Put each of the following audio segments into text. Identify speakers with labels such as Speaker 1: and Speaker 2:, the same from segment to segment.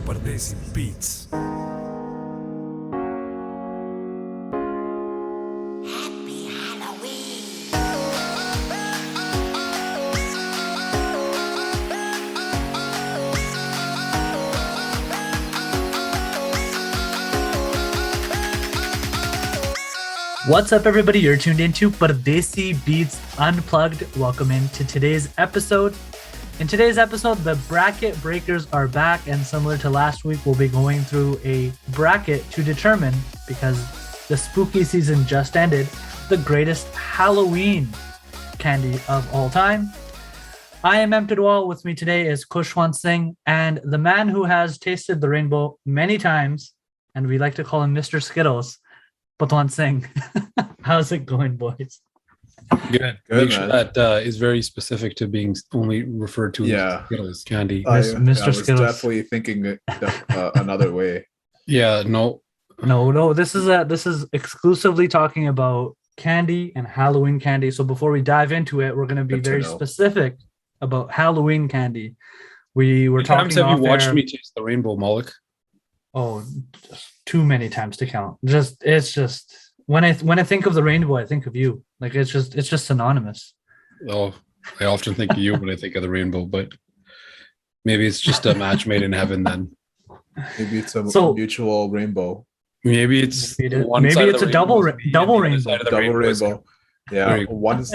Speaker 1: Pardesi Beats.
Speaker 2: What's up, everybody? You're tuned into Pardesi Beats Unplugged. Welcome into today's episode. In today's episode, the bracket breakers are back, and similar to last week, we'll be going through a bracket to determine, because the spooky season just ended, the greatest Halloween candy of all time. I am Emtadwal. With me today is Kushwant Singh, and the man who has tasted the rainbow many times, and we like to call him Mr. Skittles, Patwan Singh. How's it going, boys?
Speaker 3: Good. Make sure that is very specific to being only referred to as Skittles candy.
Speaker 2: Mr.
Speaker 4: I was
Speaker 2: Skittles.
Speaker 4: definitely thinking another way.
Speaker 3: Yeah, no.
Speaker 2: This is exclusively talking about candy and Halloween candy. So before we dive into it, we're going to be very specific about Halloween candy. We were talking.
Speaker 3: Have you watched me taste the rainbow, Malik?
Speaker 2: Oh, just too many times to count. It's just when I think of the rainbow, I think of you. Like it's just synonymous.
Speaker 3: Oh, I often think of you when I think of the rainbow, but maybe it's just a match made in heaven then.
Speaker 4: Maybe it's a mutual rainbow.
Speaker 3: Maybe it's
Speaker 2: a double rainbow.
Speaker 4: Double rainbow. Yeah. One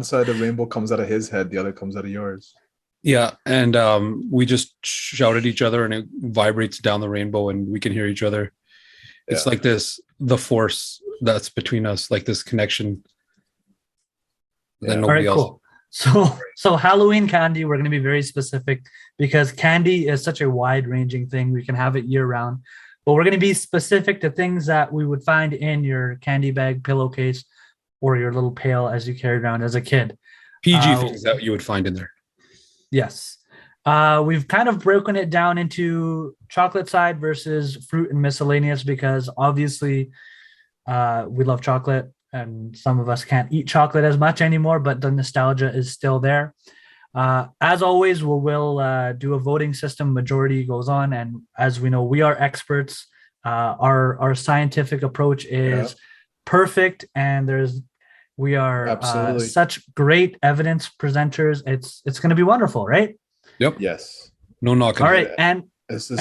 Speaker 4: side of the rainbow comes out of his head, the other comes out of yours.
Speaker 3: Yeah, and we just shout at each other and it vibrates down the rainbow and we can hear each other. It's like the force that's between us, like this connection that nobody else.
Speaker 2: Cool. So Halloween candy, we're going to be very specific because candy is such a wide-ranging thing. We can have it year-round, but we're going to be specific to things that we would find in your candy bag, pillowcase, or your little pail as you carried around as a kid.
Speaker 3: PG things that you would find in there.
Speaker 2: Yes. We've kind of broken it down into chocolate side versus fruit and miscellaneous because obviously we love chocolate and some of us can't eat chocolate as much anymore, but the nostalgia is still there. As always, we'll do a voting system. Majority goes on. And as we know, we are experts. Our scientific approach is perfect. And we are such great evidence presenters. It's going to be wonderful, right?
Speaker 3: Yep.
Speaker 4: Yes.
Speaker 3: No knocking.
Speaker 2: All right. And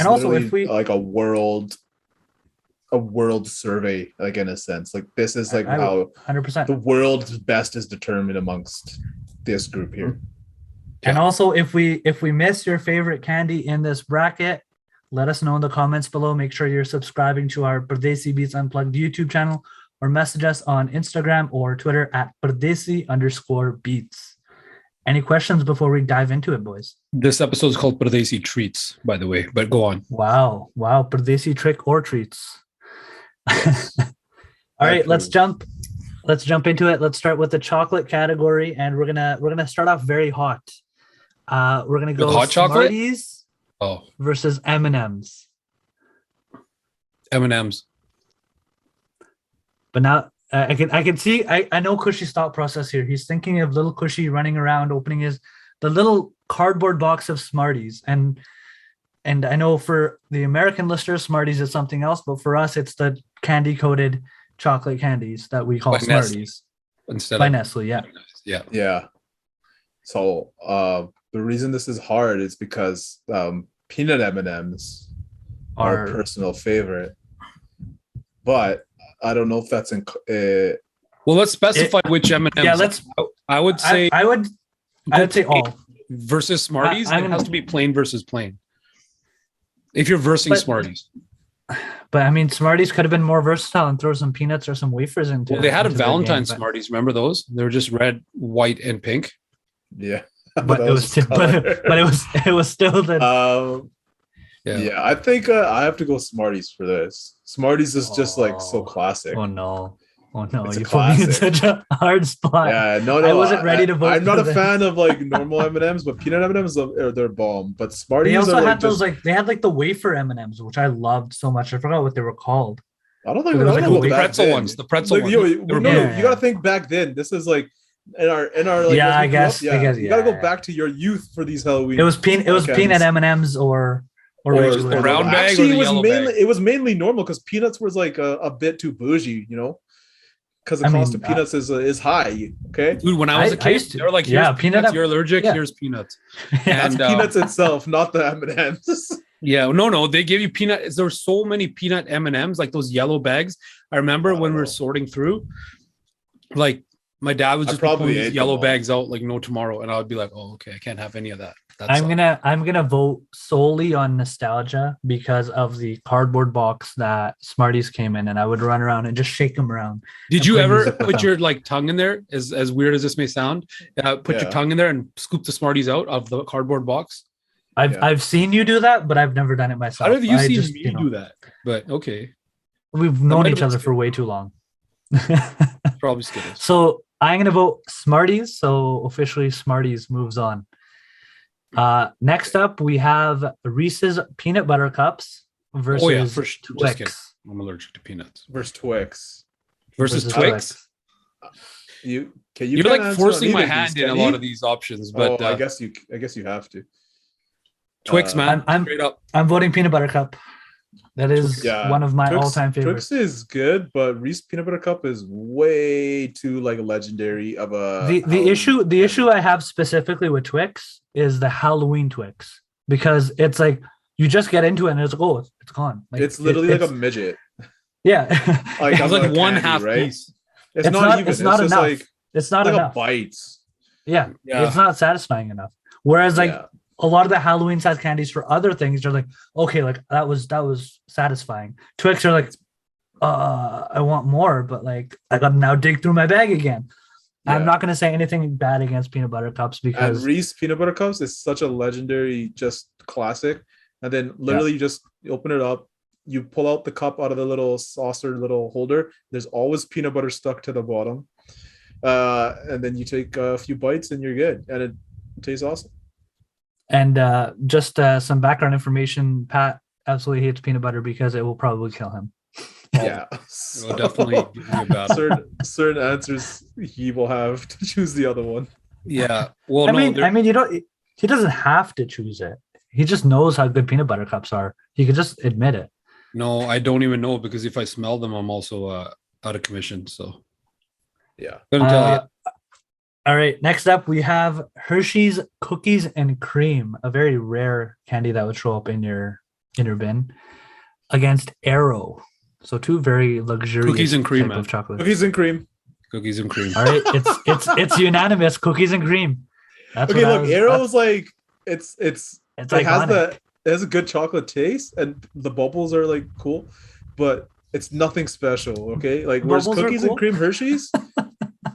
Speaker 2: also if we
Speaker 4: like a world survey, like in a sense, like this is like how
Speaker 2: 100%
Speaker 4: the world's best is determined amongst this group here.
Speaker 2: And also if we miss your favorite candy in this bracket, let us know in the comments below. Make sure you're subscribing to our Pardesi Beats Unplugged YouTube channel or message us on Instagram or Twitter at Pardesi_Beats. Any questions before we dive into it, boys?
Speaker 3: This episode is called Pardesi Treats, by the way, but go on.
Speaker 2: Wow. Pardesi trick or treats. All right, let's jump into it. Let's start with the chocolate category, and we're gonna start off very hot. We're gonna go
Speaker 3: hot chocolate
Speaker 2: Smarties versus M&Ms.
Speaker 3: M&Ms.
Speaker 2: But now I can see I know Cushy's thought process here. He's thinking of little Cushy running around opening the little cardboard box of Smarties, and I know for the American listeners, Smarties is something else, but for us, it's the candy coated chocolate candies that we call Smarties. By Nestle,
Speaker 4: yeah. So the reason this is hard is because peanut M&Ms are a personal favorite, but I don't know if that's
Speaker 3: well, let's specify which M&Ms.
Speaker 2: Yeah,
Speaker 3: I would say
Speaker 2: I would say all
Speaker 3: versus Smarties. It has to be plain versus plain. If you're versing Smarties,
Speaker 2: but I mean, Smarties could have been more versatile and throw some peanuts or some wafers into.
Speaker 3: Well, they had a Valentine's Smarties. Remember those? They were just red, white, and pink.
Speaker 4: Yeah,
Speaker 2: but it was still the.
Speaker 4: Yeah, I think I have to go Smarties for this. Smarties is just like so classic.
Speaker 2: Oh no, you put me in such a hard spot.
Speaker 4: Yeah, no,
Speaker 2: I wasn't ready to vote.
Speaker 4: I'm not a fan of like normal M&Ms, but peanut M&Ms they're bomb. But Smarties,
Speaker 2: they also had those they had like the wafer M&Ms, which I loved so much. I forgot what they were called.
Speaker 4: I don't think
Speaker 2: There was
Speaker 4: I
Speaker 2: like
Speaker 4: don't
Speaker 2: a
Speaker 4: know
Speaker 2: wait-
Speaker 3: The
Speaker 4: back
Speaker 3: pretzel
Speaker 4: then.
Speaker 3: ones. The pretzel
Speaker 4: Like,
Speaker 3: ones.
Speaker 4: yo,
Speaker 3: They were
Speaker 4: no,
Speaker 3: big.
Speaker 4: you gotta think back then. This is like in our like
Speaker 2: Yeah,
Speaker 4: as we
Speaker 2: I
Speaker 4: grew
Speaker 2: guess-
Speaker 4: up,
Speaker 2: I guess,
Speaker 4: you gotta
Speaker 2: yeah,
Speaker 4: go back to your youth for these Halloween.
Speaker 2: It was peanut
Speaker 4: candies.
Speaker 2: M&Ms or regular.
Speaker 3: the brown bag
Speaker 4: actually,
Speaker 3: or the
Speaker 4: it was
Speaker 3: yellow
Speaker 4: mainly
Speaker 3: bag?
Speaker 4: it was mainly normal because peanuts was like a bit too bougie, you know, because the
Speaker 2: I
Speaker 4: cost
Speaker 2: mean,
Speaker 4: of peanuts is high. Okay,
Speaker 3: Dude, when I was a
Speaker 2: I
Speaker 3: kid,
Speaker 2: used to-
Speaker 3: they were like,
Speaker 2: yeah,
Speaker 3: here's
Speaker 2: peanut
Speaker 3: peanuts,
Speaker 2: M-
Speaker 3: you're allergic,
Speaker 2: yeah.
Speaker 3: here's peanuts.
Speaker 4: that's
Speaker 3: And
Speaker 4: peanuts itself, not the M&Ms.
Speaker 3: yeah, no, they give you peanut. There were so many peanut M&Ms, like those yellow bags. I remember when we were sorting through, like my dad was
Speaker 4: I
Speaker 3: just
Speaker 4: probably
Speaker 3: pulling
Speaker 4: ate
Speaker 3: these
Speaker 4: them
Speaker 3: yellow
Speaker 4: all.
Speaker 3: bags out like no tomorrow, and I would be like, oh, okay, I can't have any of that.
Speaker 2: I'm gonna vote solely on nostalgia because of the cardboard box that Smarties came in, and I would run around and just shake them around.
Speaker 3: Did
Speaker 2: and
Speaker 3: you
Speaker 2: play
Speaker 3: ever
Speaker 2: music with
Speaker 3: put
Speaker 2: them.
Speaker 3: your like tongue in there? As weird as this may sound, put your
Speaker 4: Yeah.
Speaker 3: tongue in there and scoop the Smarties out of the cardboard box.
Speaker 2: I've seen you do that, but I've never done it myself.
Speaker 3: How have you
Speaker 2: I
Speaker 3: seen
Speaker 2: just,
Speaker 3: me do that? But okay,
Speaker 2: We've
Speaker 3: might
Speaker 2: known
Speaker 3: have
Speaker 2: each
Speaker 3: been
Speaker 2: other for
Speaker 3: Skittles.
Speaker 2: way too long.
Speaker 3: probably Skittles.
Speaker 2: So I'm gonna vote Smarties. So officially, Smarties moves on. Next up, we have Reese's peanut butter cups versus
Speaker 3: Oh yeah, for just kidding.
Speaker 2: Twix.
Speaker 3: I'm allergic to peanuts.
Speaker 4: Versus Twix.
Speaker 3: Versus Twix.
Speaker 4: You
Speaker 3: You're
Speaker 4: can't
Speaker 3: like
Speaker 4: answer
Speaker 3: forcing
Speaker 4: on
Speaker 3: my
Speaker 4: either of
Speaker 3: hand
Speaker 4: these,
Speaker 3: in a
Speaker 4: can
Speaker 3: lot
Speaker 4: you?
Speaker 3: of these options, but
Speaker 4: I guess you have to.
Speaker 3: Twix, man,
Speaker 2: I'm-
Speaker 3: straight up.
Speaker 2: I'm voting peanut butter cup. That is
Speaker 4: Yeah,
Speaker 2: one of my
Speaker 4: Twix-
Speaker 2: all-time favorites.
Speaker 4: Twix is good, but Reese peanut butter cup is way too like legendary of a.
Speaker 2: The
Speaker 4: Halloween
Speaker 2: issue
Speaker 4: candy.
Speaker 2: I have specifically with Twix is the Halloween Twix, because it's like you just get into it and it's like, oh, it's gone. Like
Speaker 4: It's literally like a midget.
Speaker 2: yeah.
Speaker 4: Like,
Speaker 3: It's
Speaker 4: on
Speaker 3: like
Speaker 4: a
Speaker 3: one
Speaker 4: candy,
Speaker 3: half
Speaker 4: right?
Speaker 3: piece.
Speaker 4: It's not even.
Speaker 2: It's not
Speaker 4: just
Speaker 2: enough.
Speaker 4: like
Speaker 2: It's not
Speaker 4: like
Speaker 2: enough.
Speaker 4: a bite.
Speaker 2: Yeah,
Speaker 3: Yeah.
Speaker 2: it's not satisfying enough. Whereas like
Speaker 4: Yeah.
Speaker 2: a lot of the Halloween size candies for other things, you're like, okay, like that was satisfying. Twix are like, I want more, but like I gotta now dig through my bag again. I'm
Speaker 4: Yeah.
Speaker 2: not gonna say anything bad against peanut butter cups
Speaker 4: And
Speaker 2: because
Speaker 4: Reese peanut butter cups is such a legendary, just classic. And then literally you open it up, you pull out the cup out of the little saucer little holder. There's always peanut butter stuck to the bottom. And then you take a few bites and you're good. And it tastes awesome.
Speaker 2: and just some background information. Pat absolutely hates peanut butter because it will probably kill him.
Speaker 4: Yeah.
Speaker 3: It'll definitely give me a battle.
Speaker 4: certain answers he will have to choose the other one.
Speaker 3: Yeah. Well,
Speaker 2: I
Speaker 3: no,
Speaker 2: mean, you don't. He doesn't have to choose it. He just knows how good peanut butter cups are. He could just admit it.
Speaker 3: no, I don't even know, because if I smell them, I'm also out of commission. So
Speaker 4: Yeah.
Speaker 3: couldn't tell you.
Speaker 2: All right. Next up, we have Hershey's Cookies and Cream, a very rare candy that would show up in your bin, against Arrow. So two very luxurious
Speaker 3: Cookies and cream,
Speaker 2: type
Speaker 3: man.
Speaker 2: of chocolate.
Speaker 4: Cookies and cream.
Speaker 3: Cookies and cream.
Speaker 2: All right, it's unanimous. Cookies and cream. That's
Speaker 4: Okay,
Speaker 2: what I
Speaker 4: look,
Speaker 2: was-
Speaker 4: Arrow's like it's
Speaker 2: It's
Speaker 4: it
Speaker 2: iconic.
Speaker 4: has a good chocolate taste and the bubbles are like cool, but it's nothing special. Okay, like whereas
Speaker 2: Bubbles are
Speaker 4: cookies
Speaker 2: cool?
Speaker 4: and cream Hershey's,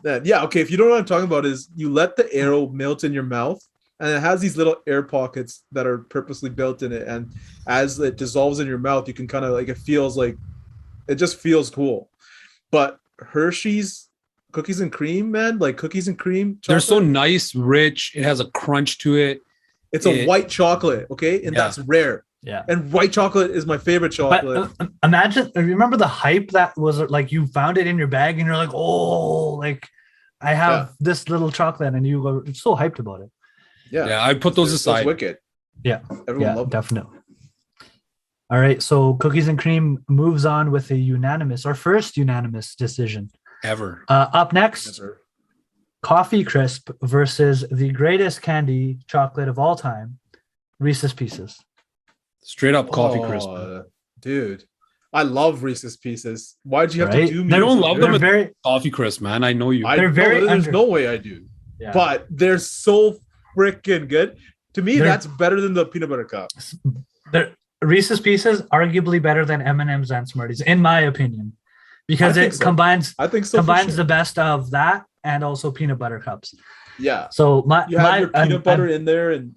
Speaker 4: then yeah, okay. If you don't know what I'm talking about, is you let the Arrow melt in your mouth, and it has these little air pockets that are purposely built in it, and as it dissolves in your mouth, you can kind of like it just feels cool. But Hershey's cookies and cream, man, like cookies and cream,
Speaker 3: They're so
Speaker 4: chocolate,
Speaker 3: nice, rich. It has a crunch to it.
Speaker 4: it's a white chocolate, okay, and
Speaker 3: Yeah.
Speaker 4: that's rare.
Speaker 2: Yeah.
Speaker 4: And white chocolate is my favorite chocolate.
Speaker 2: But imagine, remember the hype that was like you found it in your bag and you're like, oh, like I have this little chocolate, and you were so hyped about it.
Speaker 3: Yeah, I put those
Speaker 4: It's
Speaker 3: aside.
Speaker 4: wicked.
Speaker 2: Yeah.
Speaker 4: Everyone
Speaker 2: Yeah,
Speaker 4: loved it.
Speaker 2: definitely. All right, so Cookies and Cream moves on with our first unanimous decision.
Speaker 3: Ever.
Speaker 2: Up next,
Speaker 4: Never.
Speaker 2: Coffee Crisp versus the greatest candy chocolate of all time, Reese's Pieces.
Speaker 3: Straight up coffee crisp.
Speaker 4: Dude. I love Reese's Pieces. Why'd you have
Speaker 2: Right?
Speaker 4: to do me?
Speaker 3: They don't
Speaker 4: this?
Speaker 3: love
Speaker 2: They're
Speaker 3: them.
Speaker 2: very,
Speaker 3: Coffee crisp, man. I know you.
Speaker 2: They're very
Speaker 4: there's
Speaker 2: under-
Speaker 4: no way I do.
Speaker 2: yeah.
Speaker 4: But they're so freaking good. To me,
Speaker 2: They're-
Speaker 4: that's better than the peanut butter cup.
Speaker 2: Reese's Pieces arguably better than M&M's and Smarties, in my opinion, because
Speaker 4: I think
Speaker 2: it
Speaker 4: so.
Speaker 2: combines
Speaker 4: I think so. for
Speaker 2: combines
Speaker 4: sure.
Speaker 2: the best of that and also peanut butter cups.
Speaker 4: Yeah.
Speaker 2: So
Speaker 4: You have your peanut butter in there and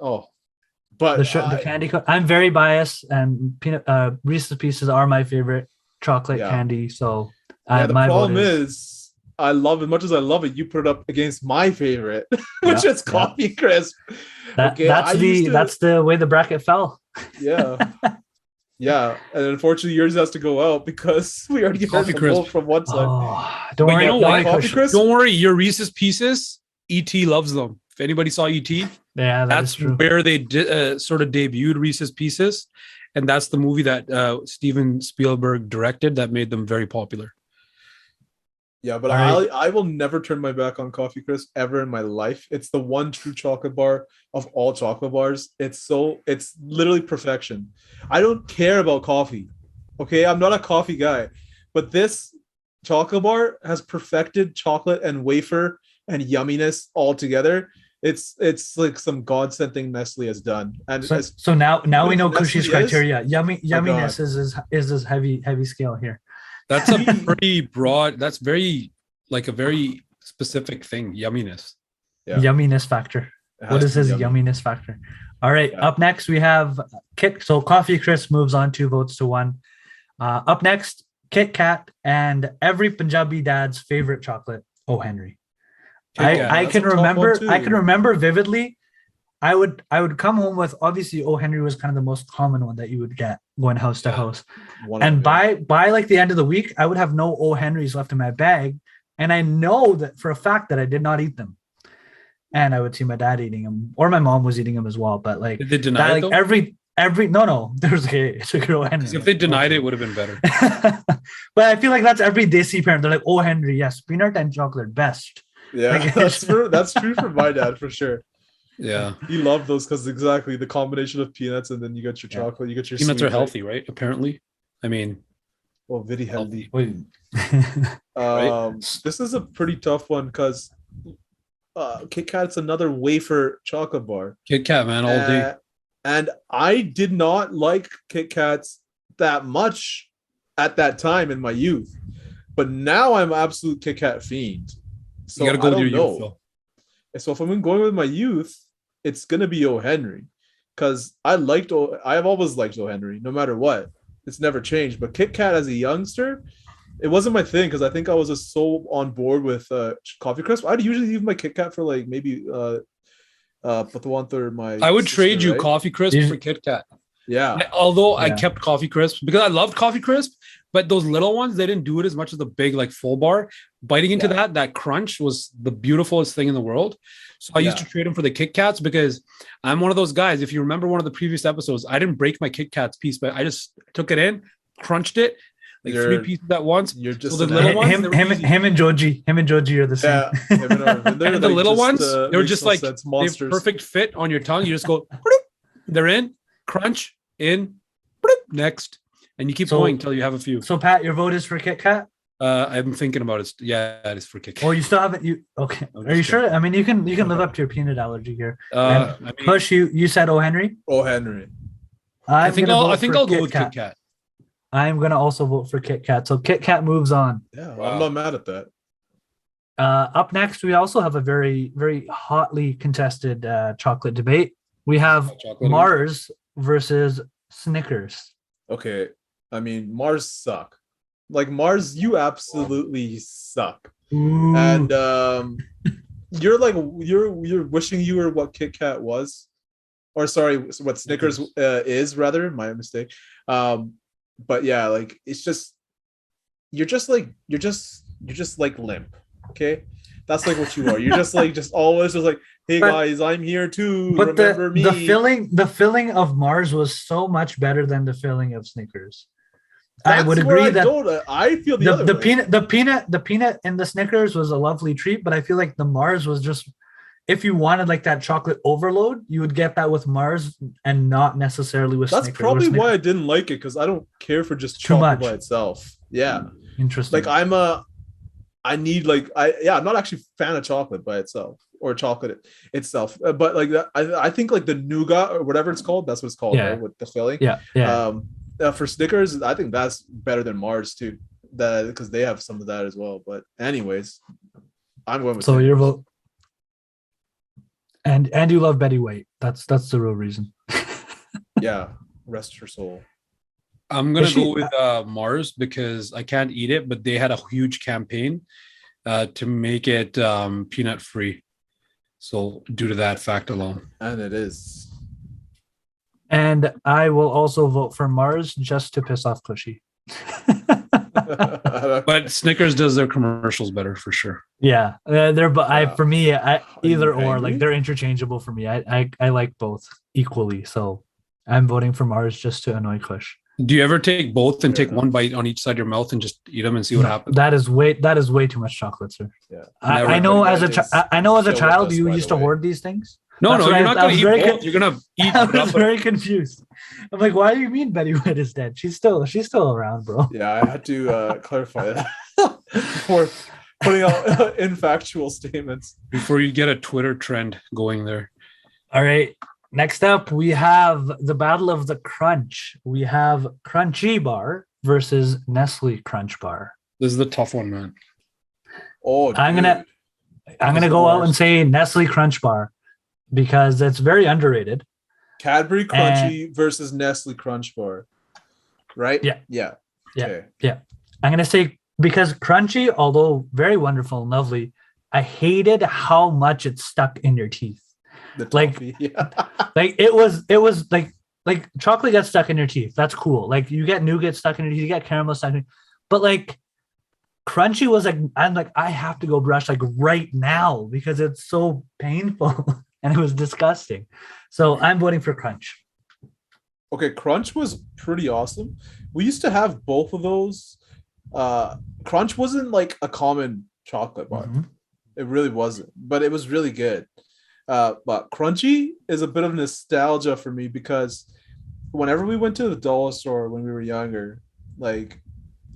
Speaker 4: but
Speaker 2: the candy. I'm very biased, and Reese's Pieces are my favorite chocolate
Speaker 4: Yeah.
Speaker 2: candy. So
Speaker 4: the
Speaker 2: my
Speaker 4: problem
Speaker 2: vote
Speaker 4: is I love, as much as I love it, you put it up against my favorite, which
Speaker 2: Yeah,
Speaker 4: is coffee crisp.
Speaker 2: that,
Speaker 4: okay, I used to-
Speaker 2: that's the way the bracket fell.
Speaker 4: Yeah. Yeah, and unfortunately, yours has to go out because we already got
Speaker 3: Coffee
Speaker 4: the
Speaker 3: crisp.
Speaker 4: vote from one side.
Speaker 2: Oh, don't
Speaker 3: But
Speaker 2: worry.
Speaker 3: you know
Speaker 2: don't
Speaker 3: what?
Speaker 2: worry,
Speaker 4: Coffee
Speaker 2: Kush.
Speaker 4: crisp?
Speaker 3: Don't worry, your Reese's Pieces, ET loves them. If anybody saw ET,
Speaker 2: Yeah, that is
Speaker 3: that's
Speaker 2: true.
Speaker 3: where they sort of debuted Reese's Pieces, and that's the movie that Steven Spielberg directed that made them very popular.
Speaker 4: Yeah, but
Speaker 2: All right.
Speaker 4: I will never turn my back on Coffee Crisp ever in my life. It's the one true chocolate bar of all chocolate bars. It's literally perfection. I don't care about coffee. Okay, I'm not a coffee guy, but this chocolate bar has perfected chocolate and wafer and yumminess all together. It's like some godsend thing Nestle has done. And
Speaker 2: So now we know
Speaker 4: Nestle
Speaker 2: Kushi's
Speaker 4: is,
Speaker 2: criteria.
Speaker 4: my
Speaker 2: Yumminess
Speaker 4: God.
Speaker 2: is this heavy scale here.
Speaker 3: That's a pretty broad. That's very like a very specific thing. Yumminess.
Speaker 4: Yeah.
Speaker 2: Yumminess factor.
Speaker 4: It
Speaker 2: What
Speaker 4: has
Speaker 2: is
Speaker 4: to be
Speaker 2: his
Speaker 4: yummy.
Speaker 2: yumminess factor? All right.
Speaker 4: Yeah.
Speaker 2: Up next we have Kit. So Coffee Crisp moves on 2 votes to 1. Up next, Kit Kat and every Punjabi dad's favorite chocolate, O. Henry. I
Speaker 4: That's
Speaker 2: can
Speaker 4: a tough one,
Speaker 2: remember.
Speaker 4: too.
Speaker 2: I can remember vividly. I would come home with, obviously O. Henry was kind of the most common one that you would get going house to house.
Speaker 4: One of
Speaker 2: And
Speaker 4: them,
Speaker 2: by like the end of the week, I would have no O. Henrys left in my bag, and I know that for a fact that I did not eat them. And I would see my dad eating them, or my mom was eating them as well. But like
Speaker 3: Did they deny
Speaker 2: that,
Speaker 3: it
Speaker 2: like
Speaker 3: though?
Speaker 2: every no, there's it's a girl Henry.
Speaker 3: If they denied it, it would have been better.
Speaker 2: But I feel like that's every Desi parent. They're like, "Oh, Henry, yes, peanut and chocolate, best."
Speaker 4: Yeah,
Speaker 2: Like,
Speaker 4: that's true for my dad for sure.
Speaker 3: Yeah,
Speaker 4: He loved those because exactly the combination of peanuts and then you get your chocolate, you get your
Speaker 3: peanuts
Speaker 4: sweet,
Speaker 3: are healthy, right? Apparently, I mean,
Speaker 4: well, very healthy.
Speaker 2: Wait.
Speaker 3: Right?
Speaker 4: This is a pretty tough one because Kit Kat's another wafer chocolate bar.
Speaker 3: Kit Kat, man, all day.
Speaker 4: And I did not like Kit Kats that much at that time in my youth, but now I'm absolute Kit Kat fiend. So
Speaker 3: You got to go
Speaker 4: I
Speaker 3: with
Speaker 4: don't
Speaker 3: your
Speaker 4: know.
Speaker 3: youth, Phil.
Speaker 4: So if I'm going with my youth, it's gonna be O. Henry because I've always liked O. Henry, no matter what. It's never changed. But Kit Kat as a youngster, it wasn't my thing because I think I was just so on board with Coffee Crisp. I'd usually leave my Kit Kat for like maybe Patwant or my
Speaker 3: I would
Speaker 4: sister,
Speaker 3: trade you
Speaker 4: right?
Speaker 3: Coffee Crisp for Kit Kat.
Speaker 4: Yeah.
Speaker 3: Although I
Speaker 2: Yeah.
Speaker 3: kept Coffee Crisp because I loved Coffee Crisp, but those little ones, they didn't do it as much as the big, like full bar. Biting into that crunch was the beautifulest thing in the world. So I used to trade them for the Kit Kats because I'm one of those guys. If you remember one of the previous episodes, I didn't break my Kit Kats piece, but I just took it in, crunched it, like 3 pieces at once.
Speaker 4: You're just
Speaker 3: so the little ones,
Speaker 2: him and Joji are the same.
Speaker 4: Yeah.
Speaker 3: And the little ones, they were just like they have
Speaker 4: monsters.
Speaker 3: perfect fit on your tongue. You just go, bloop, they're in, crunch, in, bloop, next. And you keep going until you have a few.
Speaker 2: So Pat, your vote is for Kit Kat?
Speaker 3: I'm thinking about it. Yeah, it is for Kit Kat.
Speaker 2: Oh, you still haven't okay. Are you sure? I mean, you can live up to your peanut allergy here.
Speaker 3: I mean,
Speaker 2: Push, you said O. Henry?
Speaker 4: O. Henry.
Speaker 3: I think I'll go with Kit Kat.
Speaker 2: I'm gonna also vote for Kit Kat. So Kit Kat moves on.
Speaker 4: Yeah, I'm not mad at that.
Speaker 2: Up next, we also have a very, very hotly contested chocolate debate. We have Mars versus Snickers.
Speaker 4: Okay, I mean Mars suck. Like Mars, you absolutely suck.
Speaker 2: Ooh.
Speaker 4: And you're wishing you were what Kit Kat was, or sorry, what Snickers is rather. My mistake. But yeah, like it's just you're just like limp. Okay, that's like what you are. You're just always just like, hey guys, I'm here too.
Speaker 2: But
Speaker 4: Remember me.
Speaker 2: The filling of Mars was so much better than the filling of Snickers. I would agree that
Speaker 4: I feel the
Speaker 2: peanut in the Snickers was a lovely treat, but I feel like the Mars was just, if you wanted like that chocolate overload, you would get that with Mars and not necessarly with Snickers.
Speaker 4: That's probably why I didn't like it, because I don't care for just chocolate by itself. Yeah.
Speaker 2: Interesting.
Speaker 4: Like I'm not actually a fan of chocolate by itself or chocolate itself. But like I think like the nougat or whatever it's called, that's what it's called, right? With the filling.
Speaker 2: Yeah.
Speaker 4: For Snickers, I think that's better than Mars too. That because they have some of that as well. But anyways, I'm going with
Speaker 2: so
Speaker 4: Snickers.
Speaker 2: your vote. And you love Betty White. That's the real reason.
Speaker 4: Yeah, rest her soul.
Speaker 3: I'm gonna go with Mars because I can't eat it, but they had a huge campaign to make it peanut free. So due to that fact alone,
Speaker 4: and it is.
Speaker 2: And I will also vote for Mars just to piss off Cushy.
Speaker 3: But Snickers does their commercials better for sure.
Speaker 2: Yeah, for me, either or,
Speaker 4: angry?
Speaker 2: like they're interchangeable for me. I like both equally, so I'm voting for Mars just to annoy Kush.
Speaker 3: Do you ever take both and
Speaker 4: Fair
Speaker 3: take
Speaker 4: enough.
Speaker 3: one bite on each side of your mouth and just eat them and see what happens?
Speaker 2: That is way too much chocolate, sir.
Speaker 4: Yeah.
Speaker 2: I know as a
Speaker 4: Everybody is still with
Speaker 2: child
Speaker 4: us,
Speaker 2: you
Speaker 4: by
Speaker 2: used
Speaker 4: the
Speaker 2: to
Speaker 4: way.
Speaker 2: hoard these things.
Speaker 3: No,
Speaker 2: That's
Speaker 3: no,
Speaker 2: what
Speaker 3: you're
Speaker 2: I
Speaker 3: not going
Speaker 2: was
Speaker 3: to eat
Speaker 2: very
Speaker 3: both. You're going to eat.
Speaker 2: I was very confused. I'm like, why do you mean Betty White is dead? She's still around, bro.
Speaker 4: Yeah, I had to clarify that before putting out infactual statements.
Speaker 3: Before you get a Twitter trend going there.
Speaker 2: All right. Next up, we have the Battle of the Crunch. We have Crunchy Bar versus Nestle Crunch Bar.
Speaker 3: This is the tough one, man.
Speaker 4: Oh,
Speaker 2: I'm
Speaker 4: dude.
Speaker 2: gonna go out and say Nestle Crunch Bar because it's very underrated.
Speaker 4: Cadbury Crunchy versus Nestle Crunch Bar, right?
Speaker 2: Yeah.
Speaker 4: Yeah.
Speaker 2: Yeah.
Speaker 4: Okay.
Speaker 2: Yeah. I'm gonna say because Crunchy, although very wonderful and lovely, I hated how much it stuck in your teeth.
Speaker 4: The
Speaker 2: Like-
Speaker 4: toffee. Yeah.
Speaker 2: Like it was like chocolate gets stuck in your teeth. That's cool. Like you get nougat stuck in your teeth, you get caramel stuck in, but like Crunchy was like, I'm like, I have to go brush like right now because it's so painful and it was disgusting. So I'm voting for Crunch.
Speaker 4: Okay, Crunch was pretty awesome. We used to have both of those. Crunch wasn't like a common chocolate bar.
Speaker 2: Mhm.
Speaker 4: It really wasn't, but it was really good. But Crunchy is a bit of nostalgia for me because whenever we went to the dollar store when we were younger, like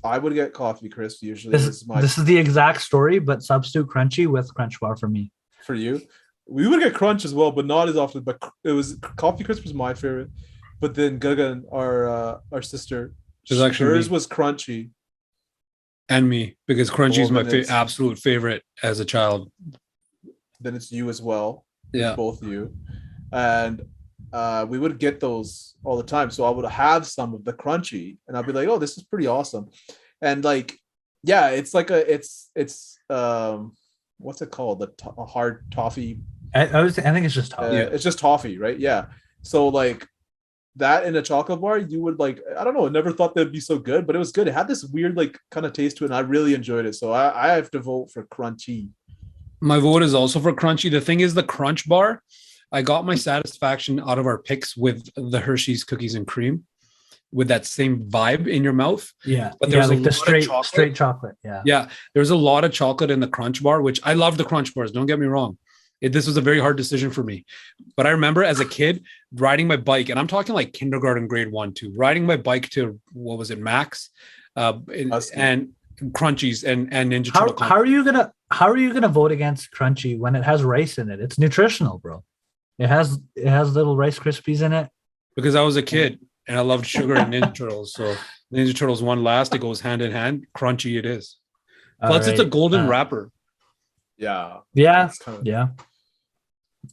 Speaker 4: I would get coffee crisp usually.
Speaker 2: This is the exact story, but substitute Crunchy with Crunch Bar for me.
Speaker 4: For you. We would get Crunch as well, but not as often. But it was coffee crisp was my favorite. But then Gagan, our sister,
Speaker 3: Is actually
Speaker 4: hers
Speaker 3: me.
Speaker 4: was Crunchy.
Speaker 3: And me, because Crunchy is
Speaker 4: Well,
Speaker 3: my
Speaker 4: then it's-
Speaker 3: absolute favorite as a child.
Speaker 4: Then it's you as well.
Speaker 3: Yeah.
Speaker 4: Both of you. And we would get those all the time. So I would have some of the Crunchy and I'd be like, oh, this is pretty awesome. And like, yeah, it's like it's what's it called? A hard toffee.
Speaker 2: I think it's just tough.
Speaker 4: It's just toffee, right? Yeah. So like that in a chocolate bar, you would like, I don't know, I never thought that'd be so good, but it was good. It had this weird like kind of taste to it, and I really enjoyed it. So I have to vote for Crunchy.
Speaker 3: My vote is also for Crunchy. The thing is, the Crunch Bar, I got my satisfaction out of our picks with the Hershey's cookies and cream, with that same vibe in your mouth.
Speaker 2: Yeah,
Speaker 3: But
Speaker 2: yeah,
Speaker 3: there's a
Speaker 2: like the
Speaker 3: lot of chocolate.
Speaker 2: straight chocolate. Yeah,
Speaker 3: Yeah, there's a lot of chocolate in the Crunch Bar, which I love the Crunch Bars. Don't get me wrong. This was a very hard decision for me. But I remember as a kid riding my bike, and I'm talking like kindergarten, grade 1, 2, riding my bike to, what was it, Max, and Crunchies and Ninja Turtle.
Speaker 2: how are you gonna vote against Crunchy when it has rice in it? It's nutritional, bro. It has little Rice Krispies in it.
Speaker 3: Because I was a kid and I loved sugar and Ninja Turtles. So Ninja Turtles won last. It goes hand in hand. Crunchy it is. Plus, it's a
Speaker 2: Alright,
Speaker 3: golden wrapper.
Speaker 4: Yeah.
Speaker 2: Yeah,
Speaker 4: It's kind of-
Speaker 2: yeah.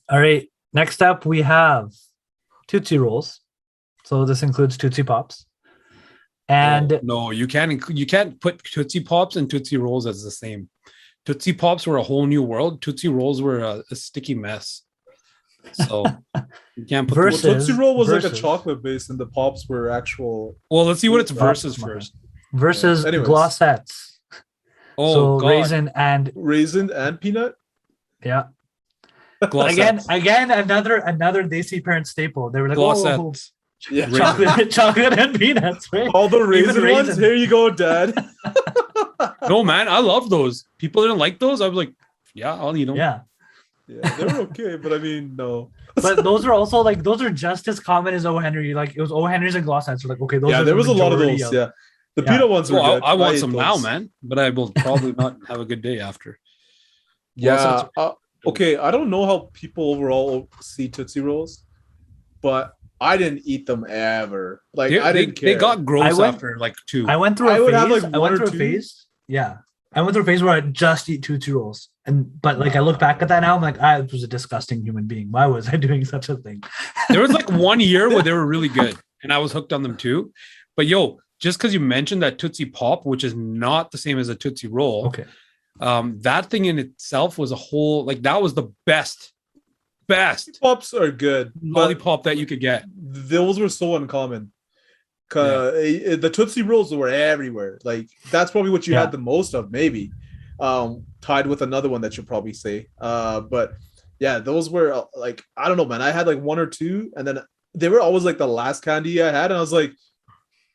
Speaker 2: All right. Next up, we have Tootsie Rolls. So this includes Tootsie Pops. And
Speaker 3: No, you can't put Tootsie Pops and Tootsie Rolls as the same. Tootsie Pops were a whole new world. Tootsie Rolls were a sticky mess. So you can't put
Speaker 4: Well,
Speaker 2: Versus-
Speaker 4: Tootsie Roll was like a
Speaker 2: versus-
Speaker 4: chocolate base, and the Pops were actual.
Speaker 3: Well, let's see what it's
Speaker 2: Pops,
Speaker 3: versus
Speaker 2: my
Speaker 3: first.
Speaker 2: versus
Speaker 4: Anyways.
Speaker 2: Glossettes.
Speaker 3: Oh,
Speaker 2: so
Speaker 3: God.
Speaker 2: raisin and
Speaker 4: Raisin and peanut.
Speaker 2: yeah.
Speaker 3: Glossettes.
Speaker 2: Again, another Desi parent staple. They were like, oh,
Speaker 3: Glossettes.
Speaker 4: Yeah.
Speaker 2: chocolate and peanuts, right?
Speaker 4: All the raisin ones.
Speaker 2: raisin.
Speaker 4: Here you go, Dad.
Speaker 3: No, man, I love those. People didn't like those. I was like, yeah, I'll eat them.
Speaker 2: Yeah.
Speaker 4: Yeah, they were okay, but I mean, no.
Speaker 2: But those are also like those are just as common as O. Henry. Like it was O. Henry's and Glossettes. Like, okay, those
Speaker 4: Yeah,
Speaker 2: are
Speaker 4: there
Speaker 2: the
Speaker 4: was a lot of
Speaker 2: majority
Speaker 4: those. Yeah, the
Speaker 2: Yeah.
Speaker 4: peanut ones were
Speaker 3: Well,
Speaker 4: good.
Speaker 3: I want
Speaker 4: ate
Speaker 3: some now,
Speaker 4: those.
Speaker 3: man. But I will probably not have a good day after.
Speaker 4: Yeah.
Speaker 3: Glossettes-
Speaker 4: Okay, I don't know how people overall see Tootsie Rolls, but I didn't eat them ever. Like I didn't care.
Speaker 3: They got gross
Speaker 2: I went-
Speaker 3: after like 2.
Speaker 2: I went through
Speaker 4: I
Speaker 2: a
Speaker 4: would
Speaker 2: phase.
Speaker 4: have, like,
Speaker 2: I
Speaker 4: one
Speaker 2: went
Speaker 4: or
Speaker 2: through a
Speaker 4: two.
Speaker 2: phase. Yeah. I went through a phase where I just eat Tootsie Rolls. But like I look back at that now, I'm like, I was a disgusting human being. Why was I doing such a thing?
Speaker 3: There was like 1 year where they were really good, and I was hooked on them too. But yo, just because you mentioned that Tootsie Pop, which is not the same as a Tootsie Roll,
Speaker 2: Okay.
Speaker 3: that thing in itself was a whole, like, that was the best best
Speaker 4: Pops are good.
Speaker 3: lollipop that you could get.
Speaker 4: Those were so uncommon. The Tootsie Rolls were everywhere. Like that's probably what you had the most of, maybe. Tied with another one that you'll probably say. But yeah, those were like, I don't know, man. I had like one or two, and then they were always like the last candy I had, and I was like,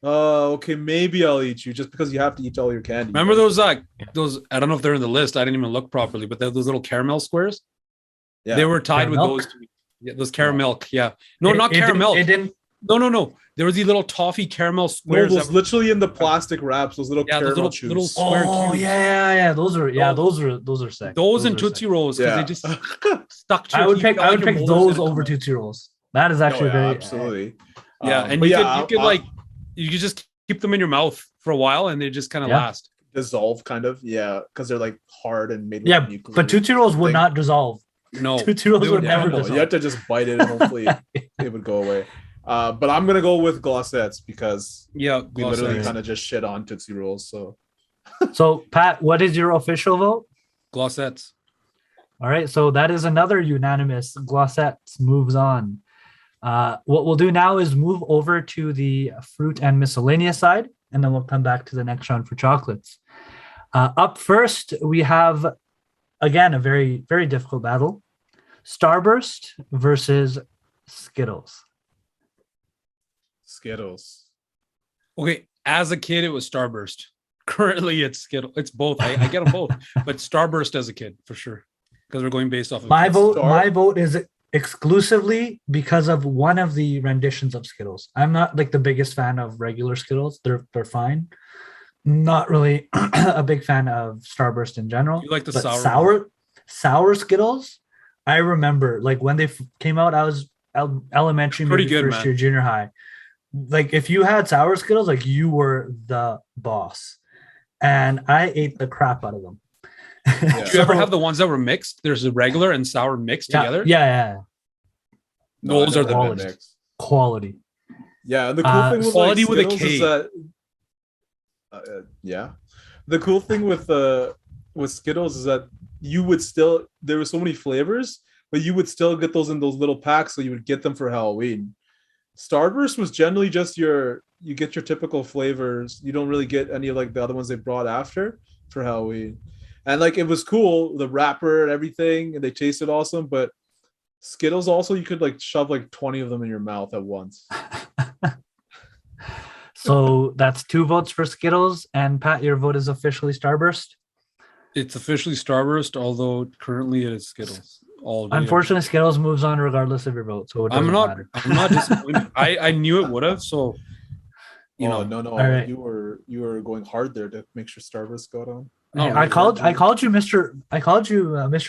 Speaker 4: okay, maybe I'll eat you, just because you have to eat all your candy.
Speaker 3: Remember those I don't know if they're in the list. I didn't even look properly, but those little caramel squares. Yeah, they were tied with those. Yeah, those caramel. Yeah, no, not caramel.
Speaker 2: It didn't.
Speaker 3: No. There were these little toffee caramel squares.
Speaker 4: No, those literally in the plastic wraps. Those little caramel chews.
Speaker 3: Little square cubes.
Speaker 2: Yeah. Those are sick.
Speaker 3: Those and Tootsie Rolls, because they just stuck to.
Speaker 2: I would pick those over Tootsie Rolls. That is actually very
Speaker 4: absolutely.
Speaker 3: Yeah, and you could just keep them in your mouth for a while, and they just kind of last.
Speaker 4: Dissolve, kind of, because they're like hard and made.
Speaker 2: Yeah, but Tootsie Rolls would not dissolve.
Speaker 3: No,
Speaker 2: Tootsie Rolls would never dissolve.
Speaker 4: You have to just bite it, and hopefully it would go away. But I'm gonna go with glossettes because we literally kind of just shit on Tootsie Rolls.
Speaker 2: So Pat, what is your official vote?
Speaker 3: Glossettes.
Speaker 2: All right, so that is another unanimous. Glossettes moves on. What we'll do now is move over to the fruit and miscellaneous side, and then we'll come back to the next round for chocolates. Up first, we have, again, a very, very difficult battle. Starburst versus Skittles.
Speaker 4: Skittles.
Speaker 3: Okay, as a kid, it was Starburst. Currently, it's Skittles. It's both. I get them both, but Starburst as a kid for sure, because we're going based off of
Speaker 2: my vote. My vote is exclusively because of one of the renditions of Skittles. I'm not like the biggest fan of regular Skittles. They're fine. Not really a big fan of Starburst in general.
Speaker 3: You like the
Speaker 2: sour Skittles? I remember like when they came out, I was elementary, maybe first year junior high. Like if you had sour Skittles, like you were the boss, and I ate the crap out of them.
Speaker 3: Did you ever have the ones that were mixed? There's a regular and sour mixed together.
Speaker 2: Yeah.
Speaker 3: Those are the
Speaker 4: mixed.
Speaker 2: Quality.
Speaker 4: Yeah, the cool thing with
Speaker 3: quality
Speaker 4: like,
Speaker 3: with a
Speaker 4: Skittles
Speaker 3: K.
Speaker 4: is that the cool thing with Skittles is that you would still, there were so many flavors, but you would still get those in those little packs, so you would get them for Halloween. Starburst was generally just you get your typical flavors. You don't really get any of like the other ones they brought after for Halloween. And like it was cool, the wrapper and everything, and they tasted awesome, but Skittles also, you could like shove like 20 of them in your mouth at once.
Speaker 2: So that's 2 votes for Skittles, and Pat, your vote is officially Starburst.
Speaker 3: It's officially Starburst, although currently it is Skittles. All day.
Speaker 2: Unfortunately, Skittles moves on regardless of your vote, so it doesn't matter.
Speaker 3: I'm not disappointed. I knew it would have, so
Speaker 4: no.
Speaker 2: Right.
Speaker 4: You were going hard there to make sure Starburst got on.
Speaker 2: I called you Mr.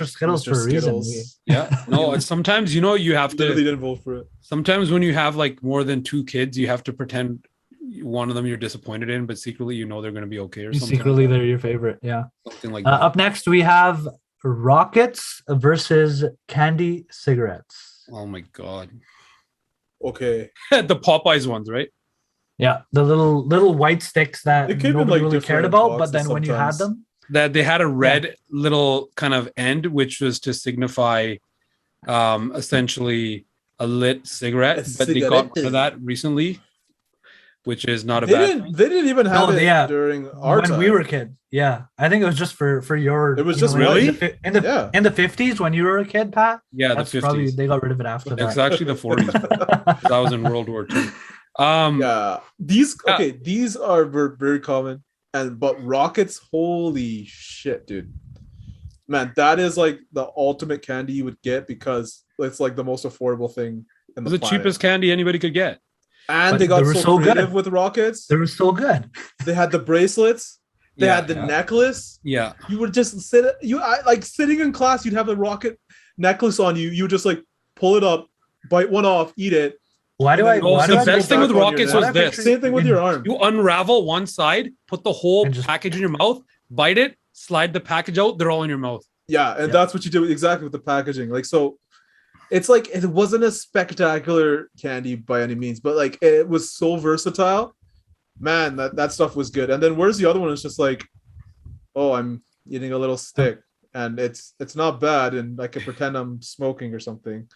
Speaker 2: Skittles
Speaker 4: Mr.
Speaker 2: for a reason.
Speaker 3: Yeah. No, sometimes you have to.
Speaker 4: Literally didn't vote for it.
Speaker 3: Sometimes when you have like more than 2 kids, you have to pretend one of them you're disappointed in, but secretly they're going to be okay or something.
Speaker 2: Secretly, they're your favorite. Yeah.
Speaker 3: Something like that.
Speaker 2: Up next, we have Rockets versus candy cigarettes.
Speaker 3: Oh my god.
Speaker 4: Okay.
Speaker 3: The Popeyes ones, right?
Speaker 2: Yeah, the little white sticks that nobody really cared about, but then
Speaker 4: sometimes.
Speaker 2: When you had them,
Speaker 3: that they had a red little kind of end, which was to signify essentially a lit cigarette, but they got rid of that recently, which is not a bad thing.
Speaker 4: They didn't even have it during our time.
Speaker 2: When we were kids. Yeah, I think it was just for your.
Speaker 4: It was just
Speaker 3: really
Speaker 2: in the 50s when you were a kid, Pat.
Speaker 3: Yeah, the 50s.
Speaker 2: Probably they got rid of it after that.
Speaker 3: It's actually the 40s. That was in World War II.
Speaker 4: These are very common, but Rockets, holy shit, dude, man, that is like the ultimate candy you would get because it's like the most affordable thing in the planet.
Speaker 3: Cheapest candy anybody could get,
Speaker 4: and they got so creative
Speaker 2: good
Speaker 4: with Rockets.
Speaker 2: They were so good.
Speaker 4: They had the bracelets. They had the necklace.
Speaker 3: Yeah,
Speaker 4: you would just sitting in class. You'd have the Rocket necklace on you. You would just like pull it up, bite one off, eat it.
Speaker 3: The best thing with Rockets was this.
Speaker 4: Same thing with your arm.
Speaker 3: You unravel one side, put the whole package in your mouth, bite it, slide the package out. They're all in your mouth.
Speaker 4: Yeah, and that's what you do exactly with the packaging. Like, so it's like it wasn't a spectacular candy by any means, but like it was so versatile. Man, that stuff was good. And then where's the other one? It's just like, oh, I'm eating a little stick. and it's not bad, and I can pretend I'm smoking or something.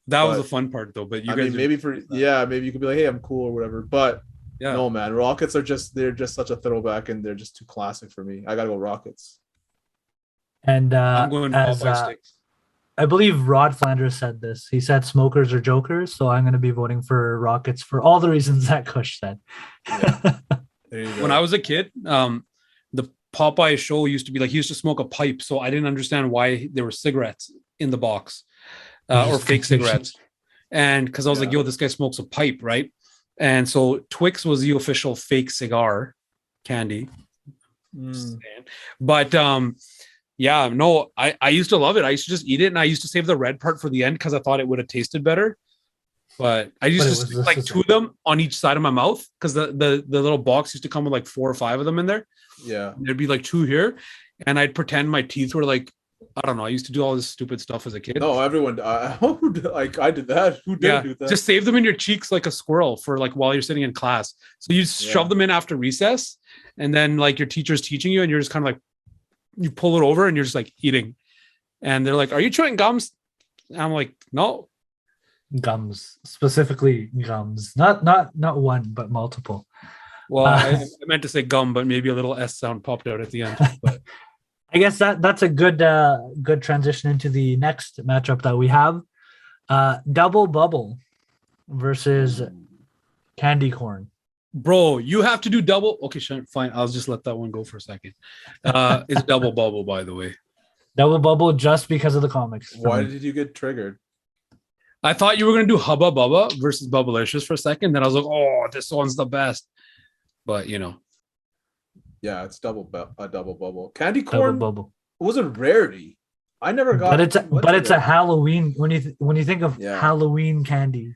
Speaker 3: That was
Speaker 4: But,
Speaker 3: the fun part though. But you
Speaker 4: I
Speaker 3: guys
Speaker 4: mean, maybe maybe you could be like, hey, I'm cool or whatever. But
Speaker 3: yeah.
Speaker 4: no, man, Rockets are they're just such a throwback, and they're just too classic for me. I gotta go Rockets.
Speaker 2: And
Speaker 3: I'm going
Speaker 2: as
Speaker 3: Popeye sticks.
Speaker 2: I believe Rod Flanders said this. He said smokers are jokers, so I'm going to be voting for Rockets for all the reasons that Kush said.
Speaker 4: Yeah. There you go.
Speaker 3: When I was a kid, the Popeye show used to be like he used to smoke a pipe, so I didn't understand why there were cigarettes in the box or fake cigarettes. And because I was like, yo, this guy smokes a pipe, right? And so Twix was the official fake cigar candy. But yeah, no, I used to love it. I used to just eat it, and I used to save the red part for the end because I thought it would have tasted better. But I used to stick like two of them on each side of my mouth because the little box used to come with like 4 or 5 of them in there.
Speaker 4: Yeah.
Speaker 3: And there'd be like 2 here, and I'd pretend my teeth were like, I don't know. I used to do all this stupid stuff as a kid.
Speaker 4: No, everyone. Like I did that. Who didn't do that?
Speaker 3: Just save them in your cheeks like a squirrel for like while you're sitting in class. So you shove them in after recess, and then like your teacher's teaching you, and you're just kind of like, you pull it over, and you're just like eating, and they're like, "Are you chewing gums?" And I'm like, "No."
Speaker 2: Gums, specifically gums, not one, but multiple.
Speaker 3: Well, I meant to say gum, but maybe a little S sound popped out at the end. But
Speaker 2: I guess that's a good transition into the next matchup that we have. Double Bubble versus Candy Corn.
Speaker 3: Bro, you have to do double. Okay, fine. I'll just let that one go for a second. It's Double Bubble, by the way.
Speaker 2: Double Bubble just because of the comics.
Speaker 4: Why did you get triggered?
Speaker 3: I thought you were going to do Hubba Bubba versus Bubblicious for a second. Then I was like, oh, this one's the best. But, you know.
Speaker 4: Yeah, it's double bubble. Candy corn
Speaker 2: Double Bubble
Speaker 4: was a rarity. I never got.
Speaker 2: But it's a Halloween when you think of Halloween candy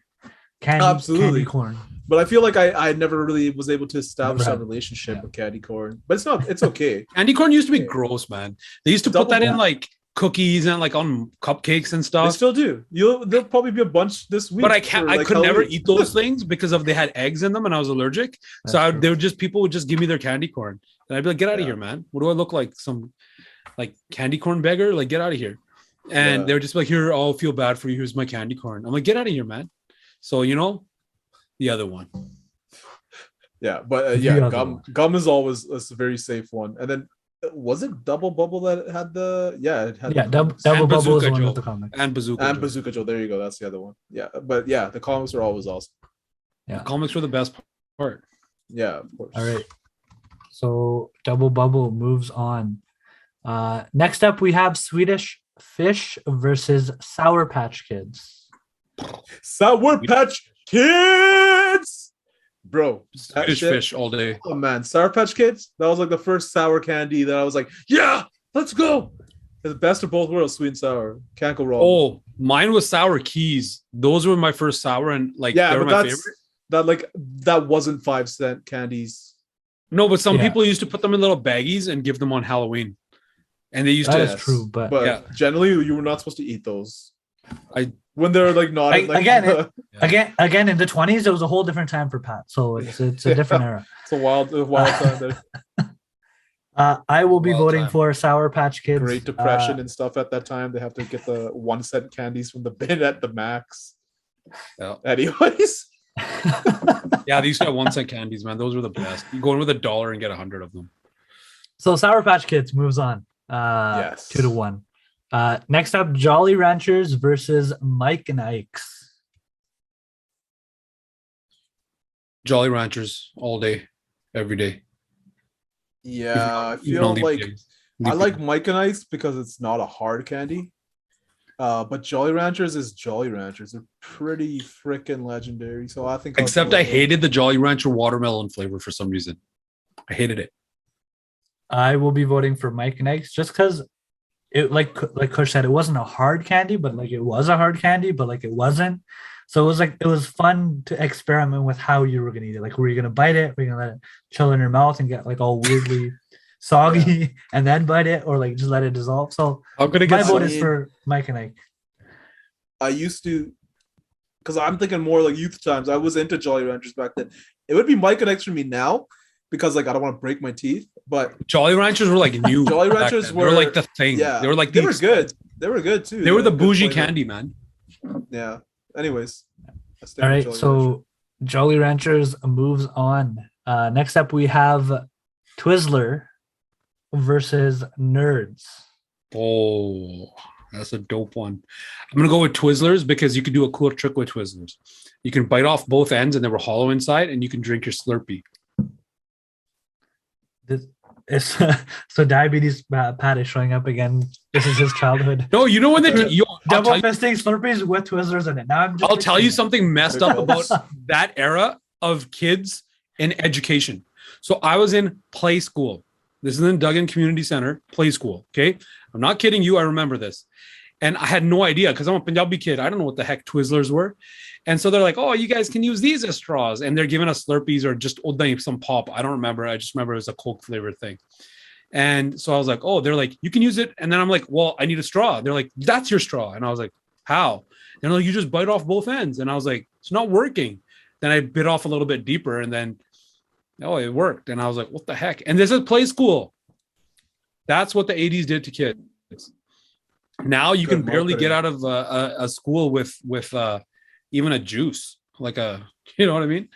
Speaker 4: absolutely
Speaker 2: candy corn.
Speaker 4: But I feel like I never really was able to establish a relationship with candy corn. But it's okay.
Speaker 3: Candy corn used to be gross, man. They used to put that in like cookies and like on cupcakes and stuff.
Speaker 4: They still do. There'll probably be a bunch this week.
Speaker 3: But I could never eat those things because they had eggs in them and I was allergic. So people would just give me their candy corn. And I'd be like, get out of here, man. What do I look like? Some like candy corn beggar? Like, get out of here. And they would just be like, here, I'll feel bad for you. Here's my candy corn. I'm like, get out of here, man. So, the other one.
Speaker 4: Yeah, but gum is always a very safe one. And then was it Double Bubble that had
Speaker 2: Double Bubble was the one with the comic.
Speaker 3: And
Speaker 4: Bazooka Joe. There you go. That's the other one. Yeah, but the comics are always awesome.
Speaker 2: Yeah,
Speaker 3: the comics were the best part.
Speaker 4: Yeah, of course.
Speaker 2: All right. So Double Bubble moves on. Next up, we have Swedish Fish versus Sour Patch Kids.
Speaker 4: Sour Patch Kids, bro.
Speaker 3: Swedish Fish all day.
Speaker 4: Oh man, Sour Patch Kids. That was like the first sour candy that I was like, yeah, let's go. The best of both worlds, sweet and sour. Can't go wrong.
Speaker 3: Oh, mine was Sour Keys. Those were my first sour, and they were my favorite.
Speaker 4: That wasn't 5-cent candies.
Speaker 3: No, but some people used to put them in little baggies and give them on Halloween. And they used to.
Speaker 2: That's true, but
Speaker 4: generally you were not supposed to eat those. When they're like not
Speaker 2: again in the 20s, it was a whole different time for Pat. So it's a different era.
Speaker 4: It's a wild time there.
Speaker 2: I will be voting for Sour Patch Kids.
Speaker 4: Great Depression and stuff at that time. They have to get the 1-cent candies from the bin at the max.
Speaker 3: Yeah.
Speaker 4: Anyways.
Speaker 3: Yeah, they used to have 1-cent candies, man. Those were the best. You go in with $1 and get 100 of them.
Speaker 2: So Sour Patch Kids moves on. 2-1. Next up, Jolly Ranchers versus Mike and Ike's.
Speaker 3: Jolly Ranchers all day, every day.
Speaker 4: Yeah, I feel like I like Mike and Ike's because it's not a hard candy. But Jolly Ranchers is Jolly Ranchers. They're pretty freaking legendary. So I think
Speaker 3: I hated the Jolly Rancher watermelon flavor for some reason. I hated it.
Speaker 2: I will be voting for Mike and Ike's just because it like Kush said, it wasn't a hard candy, but like it was a hard candy, but like it wasn't. So it was fun to experiment with how you were gonna eat it. Like, were you gonna bite it? Were you gonna let it chill in your mouth and get like all weirdly soggy and then bite it, or like just let it dissolve? So my vote is for Mike and Ike.
Speaker 4: I used to, because I'm thinking more like youth times. I was into Jolly Ranchers back then. It would be Mike and Ike's for me now, because like I don't want to break my teeth, But
Speaker 3: Jolly Ranchers were like new.
Speaker 4: Jolly
Speaker 3: back
Speaker 4: Ranchers
Speaker 3: then. They were like the thing.
Speaker 4: Yeah,
Speaker 3: They were like
Speaker 4: they were good. They were good too.
Speaker 3: They were the
Speaker 4: had good
Speaker 3: bougie
Speaker 4: flavor.
Speaker 3: candy, man.
Speaker 4: Yeah. Anyways.
Speaker 2: All right, so Jolly Ranchers moves on. Next up, we have Twizzler versus Nerds.
Speaker 3: Oh, that's a dope one. I'm gonna go with Twizzlers because you can do a cool trick with Twizzlers. You can bite off both ends and they were hollow inside, and you can drink your Slurpee.
Speaker 2: This is so diabetes Pat is showing up again. This is his childhood.
Speaker 3: No, you know when
Speaker 2: Double fisting Slurpees with Twizzlers in it. Now
Speaker 3: I'll tell you something messed up about that era of kids in education. So I was in play school. This is in Duggan Community Center, play school. Okay. I'm not kidding you. I remember this. And I had no idea because I'm a Punjabi kid. I don't know what the heck Twizzlers were. And so they're like, oh, you guys can use these as straws. And they're giving us Slurpees or just some pop. I don't remember. I just remember it was a Coke flavored thing. And so I was like, oh, they're like, you can use it. And then I'm like, well, I need a straw. They're like, that's your straw. And I was like, how? And they're like, you just bite off both ends. And I was like, it's not working. Then I bit off a little bit deeper and then, oh, it worked. And I was like, what the heck? And this is play school. That's what the 80s did to kids. Now you can barely get out of a school with even a juice, like you know what I mean?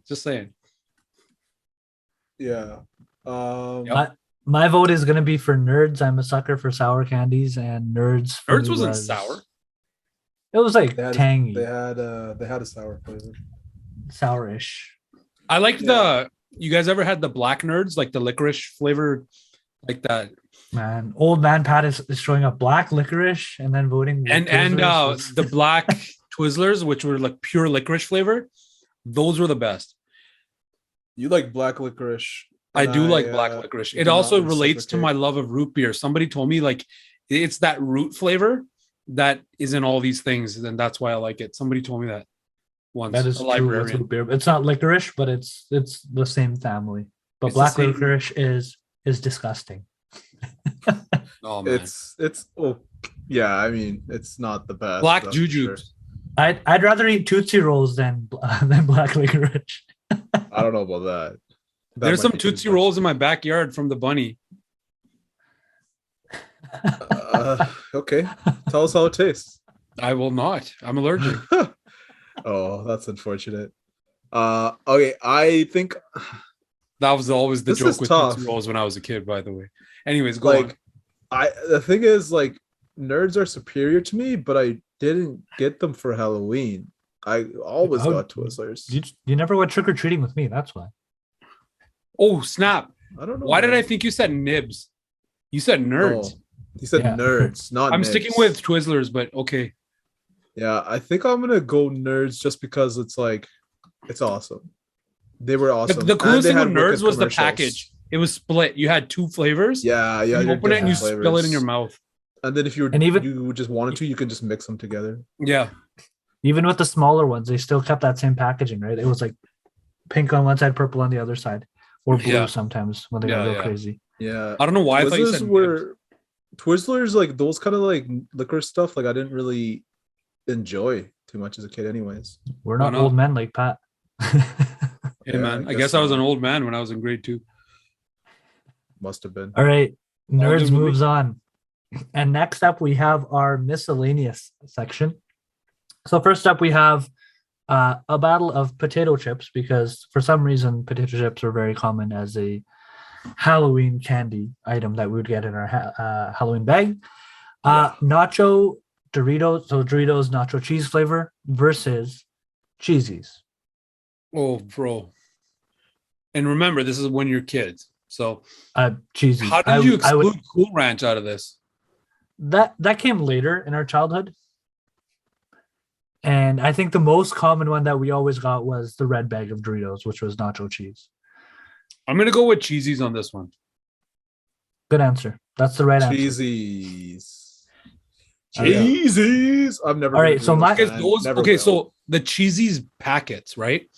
Speaker 3: Just saying.
Speaker 4: Yeah.
Speaker 2: My vote is going to be for Nerds. I'm a sucker for sour candies, and Nerds.
Speaker 3: Nerds wasn't sour.
Speaker 2: It was like tangy.
Speaker 4: They had a sour flavor.
Speaker 2: Sourish.
Speaker 3: I liked you guys ever had the black Nerds, like the licorice flavor, like that?
Speaker 2: Man, old man Pat is showing up black licorice and then voting.
Speaker 3: And the black Twizzlers, which were like pure licorice flavor, those were the best.
Speaker 4: You like black licorice.
Speaker 3: I do like black licorice. It also relates to my love of root beer. Somebody told me like it's that root flavor that is in all these things, and that's why I like it. Somebody told me that once.
Speaker 2: That is true with root beer. It's not licorice, but it's the same family. But it's black licorice is disgusting.
Speaker 3: Oh man,
Speaker 4: it's yeah. I mean, it's not the best.
Speaker 3: Black juju. Sure.
Speaker 2: I'd rather eat Tootsie Rolls than black licorice.
Speaker 4: I don't know about that.
Speaker 3: There's some Tootsie Rolls in my backyard from the bunny.
Speaker 4: Okay, tell us how it tastes.
Speaker 3: I will not. I'm allergic.
Speaker 4: Oh, that's unfortunate. Okay, I think
Speaker 3: that was always the joke with Tootsie Rolls when I was a kid. By the way. Anyways, go on.
Speaker 4: The thing is, like, Nerds are superior to me, but I didn't get them for Halloween. I always got Twizzlers.
Speaker 2: You never went trick or treating with me. That's why.
Speaker 3: Oh snap!
Speaker 4: I don't know.
Speaker 3: Why did I think you said nibs? You said Nerds.
Speaker 4: Oh, he said Nerds, not.
Speaker 3: I'm
Speaker 4: nibs.
Speaker 3: sticking with Twizzlers, but okay.
Speaker 4: Yeah, I think I'm gonna go Nerds just because it's awesome. They were awesome.
Speaker 3: The coolest thing with Nerds was the package. It was split. You had two flavors.
Speaker 4: Yeah.
Speaker 3: You open it and you spill it in your mouth.
Speaker 4: And then if you just wanted to, you can just mix them together.
Speaker 3: Yeah.
Speaker 2: Even with the smaller ones, they still kept that same packaging, right? It was like pink on one side, purple on the other side, or blue sometimes when they got real crazy.
Speaker 4: Yeah.
Speaker 3: I don't know why I thought you said
Speaker 4: Twizzlers, like those kind of like licorice stuff. Like I didn't really enjoy too much as a kid, anyways.
Speaker 2: We're not old men like Pat.
Speaker 3: Hey man, I guess I was an old man when I was in grade 2.
Speaker 4: Must have been.
Speaker 2: All right, Nerds moves on. And next up, we have our miscellaneous section. So first up, we have a battle of potato chips, because for some reason, potato chips are very common as a Halloween candy item that we would get in our Halloween bag. Nacho Doritos, so Doritos nacho cheese flavor versus Cheesies.
Speaker 3: Oh, bro. And remember, this is when you're kids. So
Speaker 2: Cheesies.
Speaker 3: How did you exclude Cool Ranch out of this?
Speaker 2: That came later in our childhood. And I think the most common one that we always got was the red bag of Doritos, which was nacho cheese.
Speaker 3: I'm going to go with Cheesies on this one.
Speaker 2: Good answer. That's the right answer.
Speaker 4: Cheesies. I've never.
Speaker 2: All right, so
Speaker 3: so the Cheesies packets, right?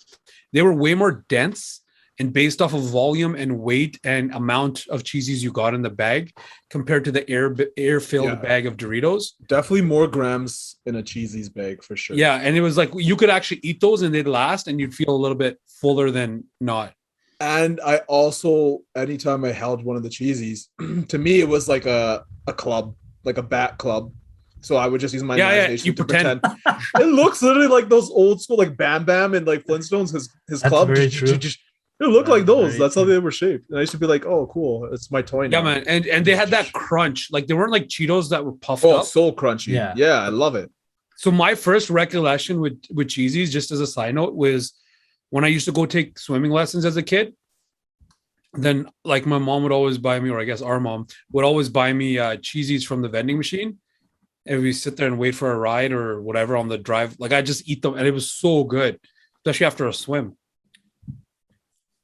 Speaker 3: They were way more dense and based off of volume and weight and amount of Cheesies you got in the bag compared to the air-filled bag of Doritos.
Speaker 4: Definitely more grams in a Cheesies bag for sure.
Speaker 3: Yeah, and it was like you could actually eat those and they'd last and you'd feel a little bit fuller than not.
Speaker 4: And I also, anytime I held one of the cheesies, to me it was like a club, like a bat club. So I would just use my imagination
Speaker 3: you
Speaker 4: to
Speaker 3: pretend.
Speaker 4: It looks literally like those old school, like Bam Bam and like Flintstones. His
Speaker 2: That's
Speaker 4: club.
Speaker 2: very true.
Speaker 4: It looked like those.
Speaker 2: Very
Speaker 4: That's how
Speaker 2: true.
Speaker 4: they were shaped. And I used to be like, "Oh, cool! It's my toy now."
Speaker 3: Yeah, man. And they had that crunch. Like they weren't like Cheetos that were puffed
Speaker 4: Oh,
Speaker 3: up.
Speaker 4: so crunchy.
Speaker 2: Yeah.
Speaker 4: Yeah, I love it.
Speaker 3: So my first recollection with cheesies, just as a side note, was when I used to go take swimming lessons as a kid. Then like my mom would always buy me, or I guess our mom would always buy me cheesies from the vending machine. And we sit there and wait for a ride or whatever on the drive. Like I just eat them, and it was so good, especially after a swim.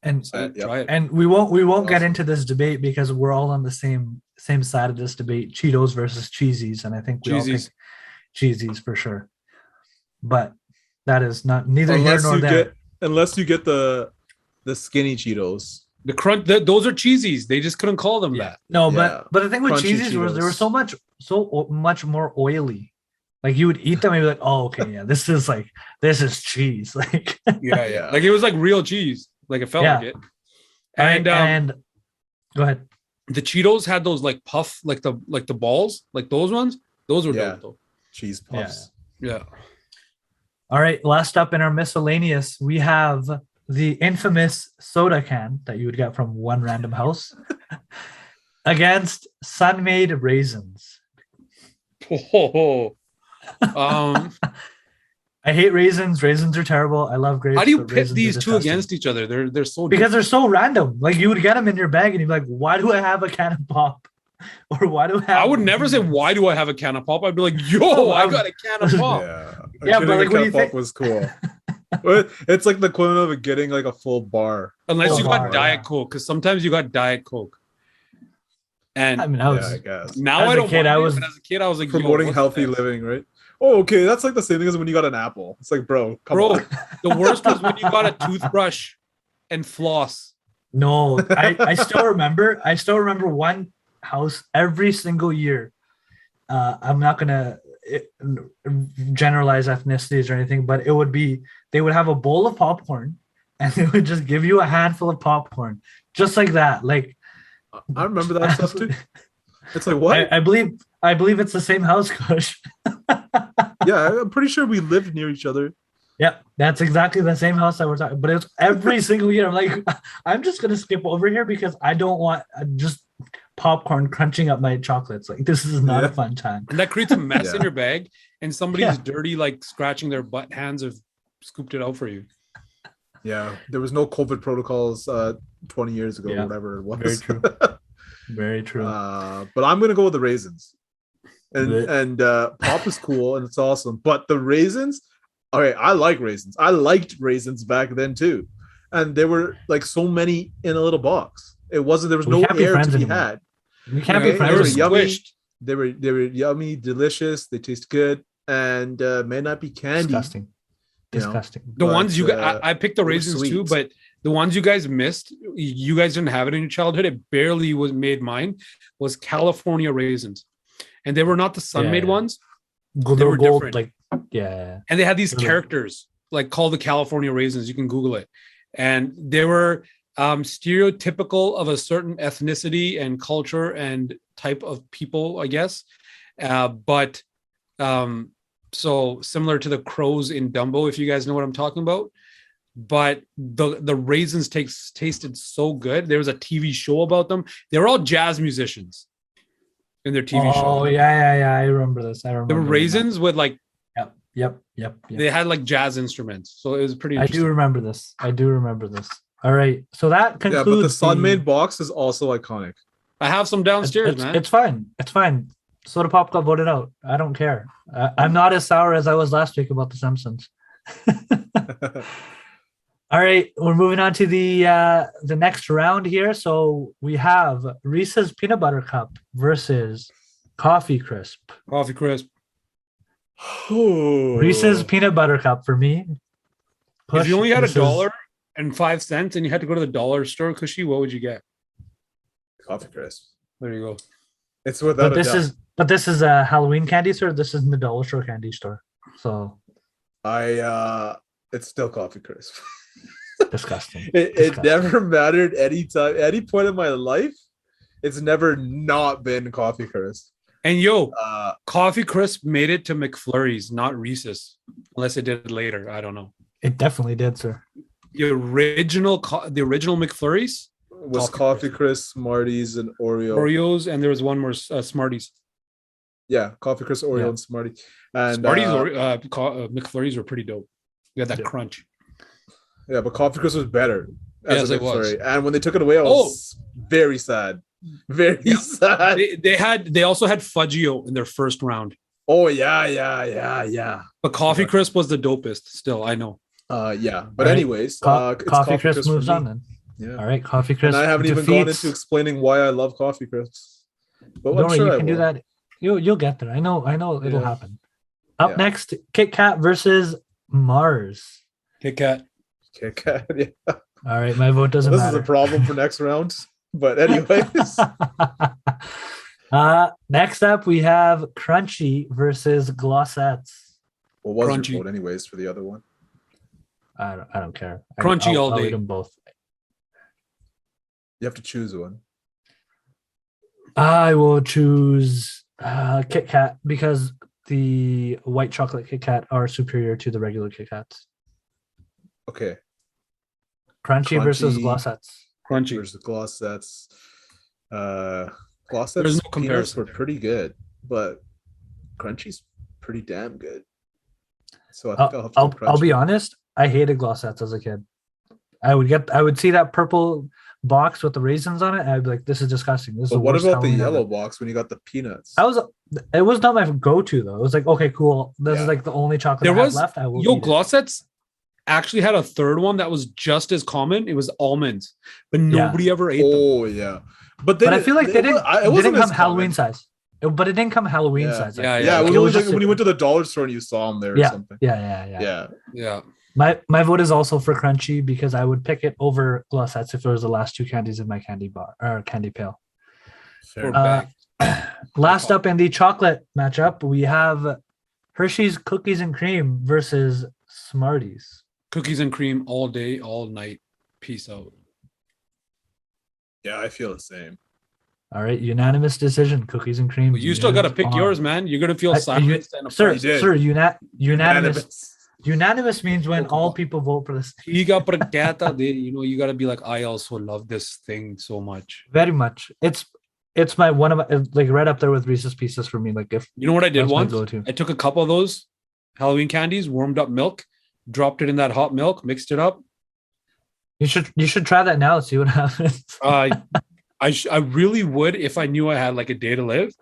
Speaker 2: And
Speaker 3: Try it.
Speaker 2: and we won't get
Speaker 4: Awesome.
Speaker 2: into this debate because we're all on the same side of this debate: Cheetos versus cheesies, and I think we all
Speaker 3: Cheesies.
Speaker 2: pick cheesies for sure. But that is not neither here nor there.
Speaker 4: Unless you get the skinny Cheetos.
Speaker 3: The crunch, those are cheesies. They just couldn't call them that.
Speaker 2: No,
Speaker 4: Yeah.
Speaker 2: but the thing with
Speaker 4: Crunchy
Speaker 2: cheesies was they were
Speaker 4: Cheetos.
Speaker 2: so much more oily. Like you would eat them and you'd be like, oh, okay, yeah, this is cheese. Like
Speaker 3: Yeah. Like it was like real cheese. Like it felt
Speaker 2: Yeah.
Speaker 3: like it. And
Speaker 2: go ahead.
Speaker 3: the Cheetos had those like puff, like the balls, like those ones. Those were dope though.
Speaker 4: Cheese puffs.
Speaker 3: Yeah.
Speaker 2: All right, last up in our miscellaneous, we have the infamous soda can that you would get from one random house against sun-made raisins.
Speaker 3: Oh.
Speaker 2: I hate raisins. Raisins are terrible. I love grapes.
Speaker 3: How do you
Speaker 2: but
Speaker 3: pit
Speaker 2: raisins are
Speaker 3: these two
Speaker 2: disgusting.
Speaker 3: against each other? They're so
Speaker 2: Because they're so random. Like you would get them in your bag and you'd be like, why do I have a can of pop? Or why do I have
Speaker 3: I would never say, why do I have a can of pop? I'd be like, yo,
Speaker 2: Oh,
Speaker 3: I got a can of pop.
Speaker 4: Yeah.
Speaker 2: Yeah, but like, what do you
Speaker 4: pop
Speaker 2: think?
Speaker 4: was cool. But it's like the equivalent of getting like a full bar.
Speaker 3: Unless
Speaker 2: Oh,
Speaker 3: you got
Speaker 2: bar,
Speaker 3: Diet
Speaker 2: yeah.
Speaker 3: Coke, because sometimes you got Diet Coke. And
Speaker 2: I mean, I was
Speaker 4: Yeah, I guess.
Speaker 3: now
Speaker 2: as
Speaker 3: I
Speaker 2: a
Speaker 3: don't
Speaker 2: kid,
Speaker 3: mind
Speaker 2: I
Speaker 3: it,
Speaker 2: was
Speaker 3: but as a kid, I was like,
Speaker 4: Promoting
Speaker 3: what's
Speaker 4: healthy
Speaker 3: next?
Speaker 4: living, right? Oh, okay. That's like the same thing as when you got an apple. It's like, bro, come
Speaker 3: Bro,
Speaker 4: on.
Speaker 3: the worst was when you got a toothbrush and floss.
Speaker 2: no, I still remember one house every single year. I'm not gonna generalize ethnicities or anything, but it would be they would have a bowl of popcorn and they would just give you a handful of popcorn just like that. Like
Speaker 4: I remember that stuff too. It's like, what?
Speaker 2: I believe it's the same house, Kush.
Speaker 4: Yeah, I'm pretty sure we lived near each other.
Speaker 2: Yep, that's exactly the same house that we're talking. But it's every single year. I'm like, I'm just gonna skip over here because I don't want just popcorn crunching up my chocolates. Like this is not a fun time.
Speaker 3: And that creates a mess in
Speaker 4: Yeah.
Speaker 3: your bag. And somebody's
Speaker 2: Yeah.
Speaker 3: dirty, like scratching their butt hands have scooped it out for you.
Speaker 4: Yeah, there was no COVID protocols 20 years ago,
Speaker 2: Yeah.
Speaker 4: whatever it was.
Speaker 2: Very true. Very true.
Speaker 4: But I'm gonna go with the raisins.
Speaker 2: Right.
Speaker 4: And pop is cool and it's awesome. But the raisins, okay, I like raisins. I liked raisins back then too. And there were like so many in a little box. There was
Speaker 2: We
Speaker 4: no
Speaker 2: can't be
Speaker 4: air to
Speaker 2: friends
Speaker 4: be
Speaker 2: anymore.
Speaker 4: had.
Speaker 2: We can't
Speaker 4: Okay,
Speaker 2: be
Speaker 3: They
Speaker 2: friends
Speaker 3: were
Speaker 4: were
Speaker 2: anymore.
Speaker 4: yummy.
Speaker 3: squished.
Speaker 4: They were yummy, delicious. They taste good, and may not be candy.
Speaker 2: Disgusting.
Speaker 4: you know.
Speaker 2: Disgusting.
Speaker 3: The
Speaker 4: But,
Speaker 3: ones you got, I picked the
Speaker 4: they were
Speaker 3: raisins too,
Speaker 4: sweet.
Speaker 3: but the ones you guys missed, you guys didn't have it in your childhood. It barely was made mine, was California raisins. And they were not the sun-made
Speaker 2: Yeah.
Speaker 3: ones.
Speaker 2: Gold,
Speaker 3: They were
Speaker 2: gold,
Speaker 3: different.
Speaker 2: like yeah.
Speaker 3: And they had these
Speaker 2: Really?
Speaker 3: characters like called the California raisins. You can Google it. And they were stereotypical of a certain ethnicity and culture and type of people, I guess. But so similar to the crows in Dumbo, if you guys know what I'm talking about. But the raisins tasted so good. There was a TV show about them. They were all jazz musicians in their TV show.
Speaker 2: Oh yeah. I remember this. I remember.
Speaker 3: There were raisins with like
Speaker 2: Yep.
Speaker 3: they had like jazz instruments, so it was pretty
Speaker 2: I
Speaker 3: interesting.
Speaker 2: do remember this. All right. So that concludes.
Speaker 4: Yeah, but the sun-made box is also iconic.
Speaker 3: I have some downstairs, man.
Speaker 2: It's fine. It's fine. Soda Pop Club voted out. I don't care. I'm not as sour as I was last week about The Simpsons. All right, we're moving on to the next round here. So we have Reese's Peanut Butter Cup versus Coffee Crisp.
Speaker 3: Coffee crisp.
Speaker 2: Reese's Peanut Butter Cup for me.
Speaker 3: If you only had
Speaker 2: versus-
Speaker 3: $1.05 and you had to go to the dollar store, Cushy, what would you get?
Speaker 4: Coffee crisp.
Speaker 3: There you go.
Speaker 4: It's without
Speaker 2: But
Speaker 4: a doubt.
Speaker 2: this is a Halloween candy store. This is in the dollar store candy store. So
Speaker 4: It's still coffee crisp.
Speaker 2: Disgusting.
Speaker 4: It never mattered any point in my life. It's never not been Coffee Crisp.
Speaker 3: And Coffee Crisp made it to McFlurry's, not Reese's, unless it did later. I don't know.
Speaker 2: It definitely did, sir.
Speaker 3: The original McFlurry's
Speaker 4: was Coffee Crisp, Smarties, and
Speaker 3: Oreos, and there was one more Smarties.
Speaker 4: Yeah, Coffee Crisp, Oreo, and Smarties. And
Speaker 3: Smarties McFlurries were pretty dope. You had that crunch.
Speaker 4: Yeah, but Coffee Crisp was better
Speaker 3: as a McFlurry.
Speaker 4: And when they took it away, I was very sad. Very sad.
Speaker 3: They also had Fudgio in their first round.
Speaker 4: Oh yeah.
Speaker 3: But Coffee Crisp was the dopest. Still, I know.
Speaker 4: Yeah. But anyways,
Speaker 2: Coffee Crisp moves on then.
Speaker 4: Yeah.
Speaker 2: All right, Coffee Crisp.
Speaker 4: And I haven't even gone into explaining why I love Coffee Crisps. But
Speaker 2: don't worry, you can do that. You'll get there. I know it'll happen. Up next, Kit Kat versus Mars.
Speaker 3: Kit Kat.
Speaker 4: Yeah.
Speaker 2: All right, my vote doesn't matter.
Speaker 4: This is a problem for next round. But anyways.
Speaker 2: Next up, we have Crunchy versus Glossettes.
Speaker 4: What was Crunchy. Your vote anyways for the other one?
Speaker 2: I don't care.
Speaker 3: Crunchy all day.
Speaker 2: I'll eat them both.
Speaker 4: You have to choose one.
Speaker 2: I will choose Kit Kat because the white chocolate Kit Kat are superior to the regular Kit Kats.
Speaker 4: Okay.
Speaker 2: Crunchy versus Glossettes.
Speaker 3: Crunchy
Speaker 4: versus Glossettes. Glossettes
Speaker 3: There's no comparison.
Speaker 4: Were pretty good, but Crunchy's pretty damn good. So I think
Speaker 2: I'll be honest. I hated Glossettes as a kid. I would see that purple box with the raisins on it, and I'd be like, "This is disgusting." This is
Speaker 4: what about the yellow box when you got the peanuts?
Speaker 2: It was not my go-to though. It was like, okay, cool. This is like the only chocolate I have left.
Speaker 3: Glossettes actually had a third one that was just as common. It was almonds, but nobody ever ate them.
Speaker 4: Oh yeah, but
Speaker 2: I feel like they didn't come Halloween size. But it didn't come Halloween size.
Speaker 4: Yeah. It was like when you went to the dollar store and you saw them there or something.
Speaker 2: Yeah. My vote is also for Crunchy because I would pick it over Glossettes if there was the last two candies in my candy bar or candy pail. Last up in the chocolate matchup, we have Hershey's Cookies and Cream versus Smarties.
Speaker 3: Cookies and cream all day, all night. Peace out.
Speaker 4: Yeah, I feel the same.
Speaker 2: All right, unanimous decision. Cookies and cream.
Speaker 3: Well, you still got to pick yours, man. You're gonna feel silenced.
Speaker 2: Sir, unanimous. Unanimous means when all people vote for this.
Speaker 3: You got you got to be like, I also love this thing so much.
Speaker 2: Very much. It's my one of my like right up there with Reese's Pieces for me. Like if
Speaker 3: you know what I did once, I took a couple of those Halloween candies, warmed up milk, dropped it in that hot milk, mixed it up.
Speaker 2: You should try that now and see what happens.
Speaker 3: I really would if I knew I had like a day to live.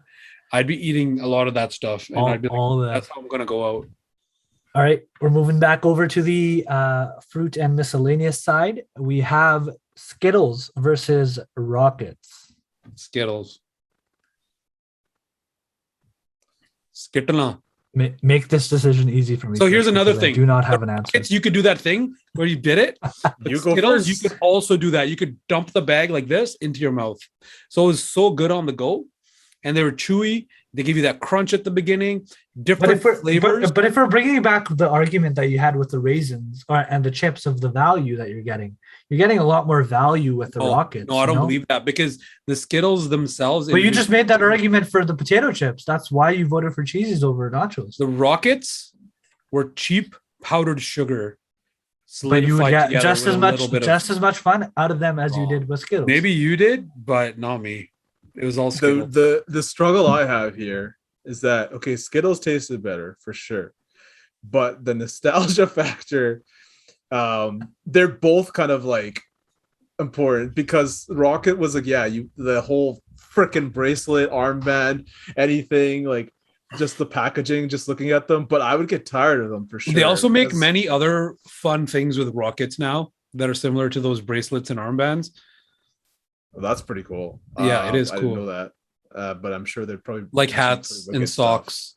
Speaker 3: I'd be eating a lot of that stuff, and I'd be like, that's how I'm gonna go out.
Speaker 2: All right, we're moving back over to the fruit and miscellaneous side. We have Skittles versus Rockets.
Speaker 3: Skittles. Skittles.
Speaker 2: Make this decision easy for me.
Speaker 3: So here's another thing.
Speaker 2: I do not have an answer.
Speaker 3: You could do that thing where you bit it.
Speaker 4: You go
Speaker 3: Skittles,
Speaker 4: first.
Speaker 3: you could also do that. You could dump the bag like this into your mouth. So it was so good on the go. And they were chewy. They give you that crunch at the beginning. Different flavors.
Speaker 2: But if we're bringing back the argument that you had with the raisins and the chips of the value that you're getting a lot more value with the Rockets.
Speaker 3: No, I don't believe that because the Skittles themselves.
Speaker 2: But you just made that argument for the potato chips. That's why you voted for cheesies over nachos.
Speaker 3: The Rockets were cheap powdered sugar.
Speaker 2: But you would get just as much fun out of them as you did with Skittles.
Speaker 3: Maybe you did, but not me. It was all Skittles.
Speaker 4: The struggle I have here is that Skittles tasted better for sure, but the nostalgia factor, they're both kind of like important because Rocket was like, the whole freaking bracelet, armband, anything, like just the packaging, just looking at them. But I would get tired of them for sure.
Speaker 3: They also make many other fun things with Rockets now that are similar to those bracelets and armbands.
Speaker 4: Well, that's pretty cool.
Speaker 3: Yeah, it is cool.
Speaker 4: I didn't know that, but I'm sure they're probably
Speaker 3: like hats and socks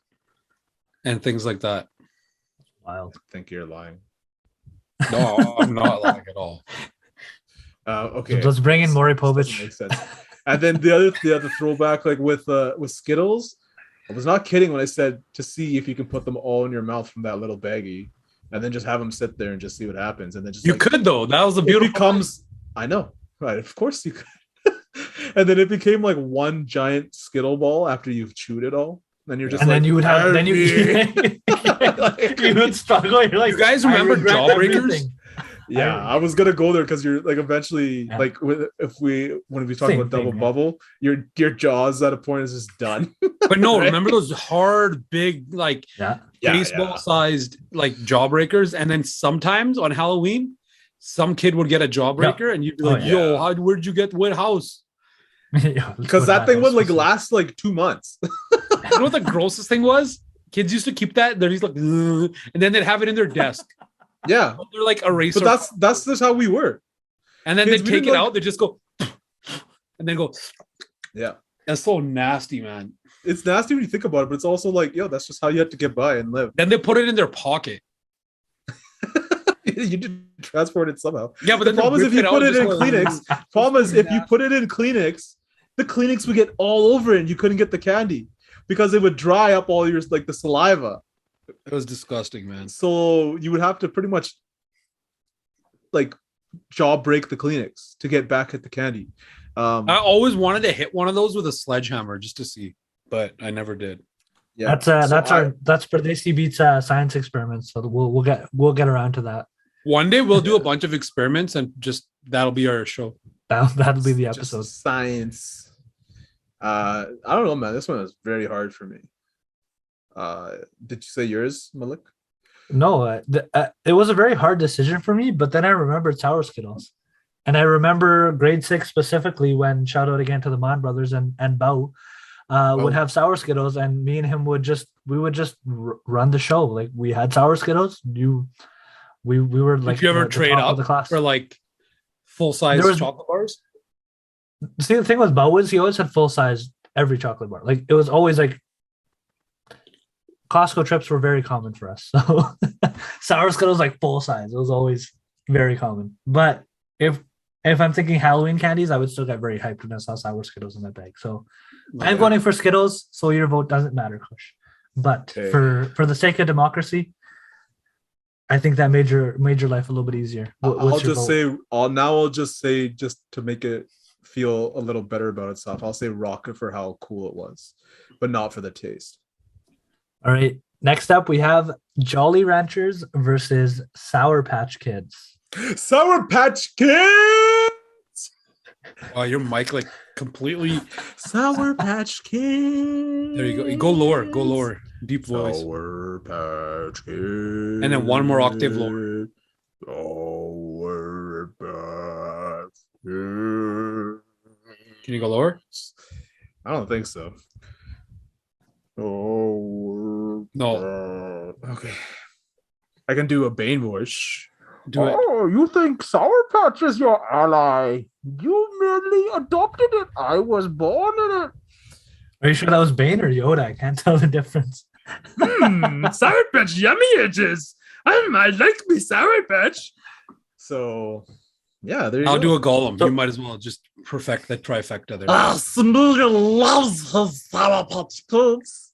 Speaker 3: and things like that.
Speaker 2: Wild.
Speaker 4: I think you're lying.
Speaker 3: No, I'm not lying at all.
Speaker 4: Okay,
Speaker 2: let's bring in Maury Povich.
Speaker 4: Makes sense. And then the other throwback, like with Skittles, I was not kidding when I said to see if you can put them all in your mouth from that little baggie, and then just have them sit there and just see what happens, and then just
Speaker 3: You could though. That was a
Speaker 4: it
Speaker 3: beautiful.
Speaker 4: becomes. I know, right? Of course you could. And then it became like one giant Skittle ball after you've chewed it all. Then you're just
Speaker 2: and
Speaker 4: like,
Speaker 2: then you would have then you
Speaker 4: Like-
Speaker 2: you would struggle. You're like,
Speaker 3: You guys
Speaker 2: I
Speaker 3: remember
Speaker 2: regret
Speaker 3: Jawbreakers?
Speaker 2: everything.
Speaker 4: yeah, I was gonna go there because you're like eventually
Speaker 2: Yeah.
Speaker 4: like when we talk
Speaker 2: Same
Speaker 4: about double
Speaker 2: thing,
Speaker 4: bubble, your jaws at a point is just done.
Speaker 3: But no,
Speaker 4: Right?
Speaker 3: remember those hard, big, like
Speaker 2: Yeah.
Speaker 3: baseball-sized like jawbreakers, and then sometimes on Halloween, some kid would get a jawbreaker, and you'd be like,
Speaker 2: Oh,
Speaker 3: "Yo,
Speaker 4: yeah.
Speaker 3: where'd you get what house?"
Speaker 2: Yeah,
Speaker 4: Because that thing would like last like 2 months.
Speaker 3: You know what the grossest thing was? Kids used to keep that. They're just like, "Ugh," and then they'd have it in their desk.
Speaker 4: Yeah,
Speaker 3: They're like eraser,
Speaker 4: but that's just how we were.
Speaker 3: and then
Speaker 4: kids,
Speaker 3: they
Speaker 4: we
Speaker 3: take it
Speaker 4: didn't, like-
Speaker 3: out. They just go, and then go.
Speaker 4: Yeah,
Speaker 3: That's so nasty, man.
Speaker 4: it's nasty when you think about it, but it's also like, yo, that's just how you have to get by and live.
Speaker 3: Then they put it in their pocket.
Speaker 4: You did transport it somehow.
Speaker 3: Yeah, but
Speaker 4: The
Speaker 3: then they
Speaker 4: problem is
Speaker 3: rip
Speaker 4: if you
Speaker 3: it out
Speaker 4: put
Speaker 3: and
Speaker 4: it in
Speaker 3: just go,
Speaker 4: Kleenex, problem is if you put it in Kleenex, the Kleenex would get all over it and you couldn't get the candy because it would dry up all your like the saliva.
Speaker 3: It was disgusting, man.
Speaker 4: So you would have to pretty much like jaw break the Kleenex to get back at the candy.
Speaker 3: I always wanted to hit one of those with a sledgehammer just to see, but I never did.
Speaker 4: Yeah,
Speaker 2: That's Pardesi Beats science experiments. So we'll get around to that.
Speaker 3: One day we'll do a bunch of experiments and just that'll be our show.
Speaker 2: That'll be the
Speaker 4: just
Speaker 2: episode.
Speaker 4: science. I don't know, man. This one is very hard for me. Did you say yours, Malik?
Speaker 2: No, it was a very hard decision for me, but then I remembered Sour Skittles. And I remember grade 6 specifically when, shout out again to the Mon brothers and Bao, would have Sour Skittles, and me and him would just run the show. Like we had Sour Skittles. We were like,
Speaker 3: Did you ever
Speaker 2: the
Speaker 3: trade
Speaker 2: top of
Speaker 3: up
Speaker 2: the class
Speaker 3: for like full size
Speaker 2: There was-
Speaker 3: chocolate bars?
Speaker 2: See, the thing with Bao was he always had full size every chocolate bar. Like it was always like Costco trips were very common for us. So Sour Skittles like full size. It was always very common. But if I'm thinking Halloween candies, I would still get very hyped when I saw Sour Skittles in my bag. So I'm voting for Skittles, so your vote doesn't matter, Kush. But
Speaker 4: Okay.
Speaker 2: for the sake of democracy, I think that made your life a little bit easier.
Speaker 4: I'll just say just to make it feel a little better about itself, I'll say Rocket for how cool it was, but not for the taste.
Speaker 2: All right. Next up, we have Jolly Ranchers versus Sour Patch Kids.
Speaker 4: Sour Patch Kids!
Speaker 3: Oh, your mic like completely.
Speaker 4: Sour Patch Kids!
Speaker 3: There you go. Go lower, deep voice,
Speaker 4: Sour Patch Kids.
Speaker 3: and then one more octave lower.
Speaker 4: Sour Patch Kids.
Speaker 3: Can you go lower?
Speaker 4: I don't think so. Oh
Speaker 3: No.
Speaker 4: Okay. I can do a Bane voice.
Speaker 3: Do it.
Speaker 4: Oh, you think Sour Patch is your ally? You merely adopted it. I was born in it.
Speaker 2: Are you sure that was Bane or Yoda? I can't tell the difference.
Speaker 4: Sour Patch, yummy edges. I like me Sour Patch. So, yeah, there you
Speaker 3: I'll
Speaker 4: go.
Speaker 3: do a Golem.
Speaker 2: So-
Speaker 3: You might as well just perfect the trifecta there.
Speaker 4: Smooger loves his Sour Patch Kids.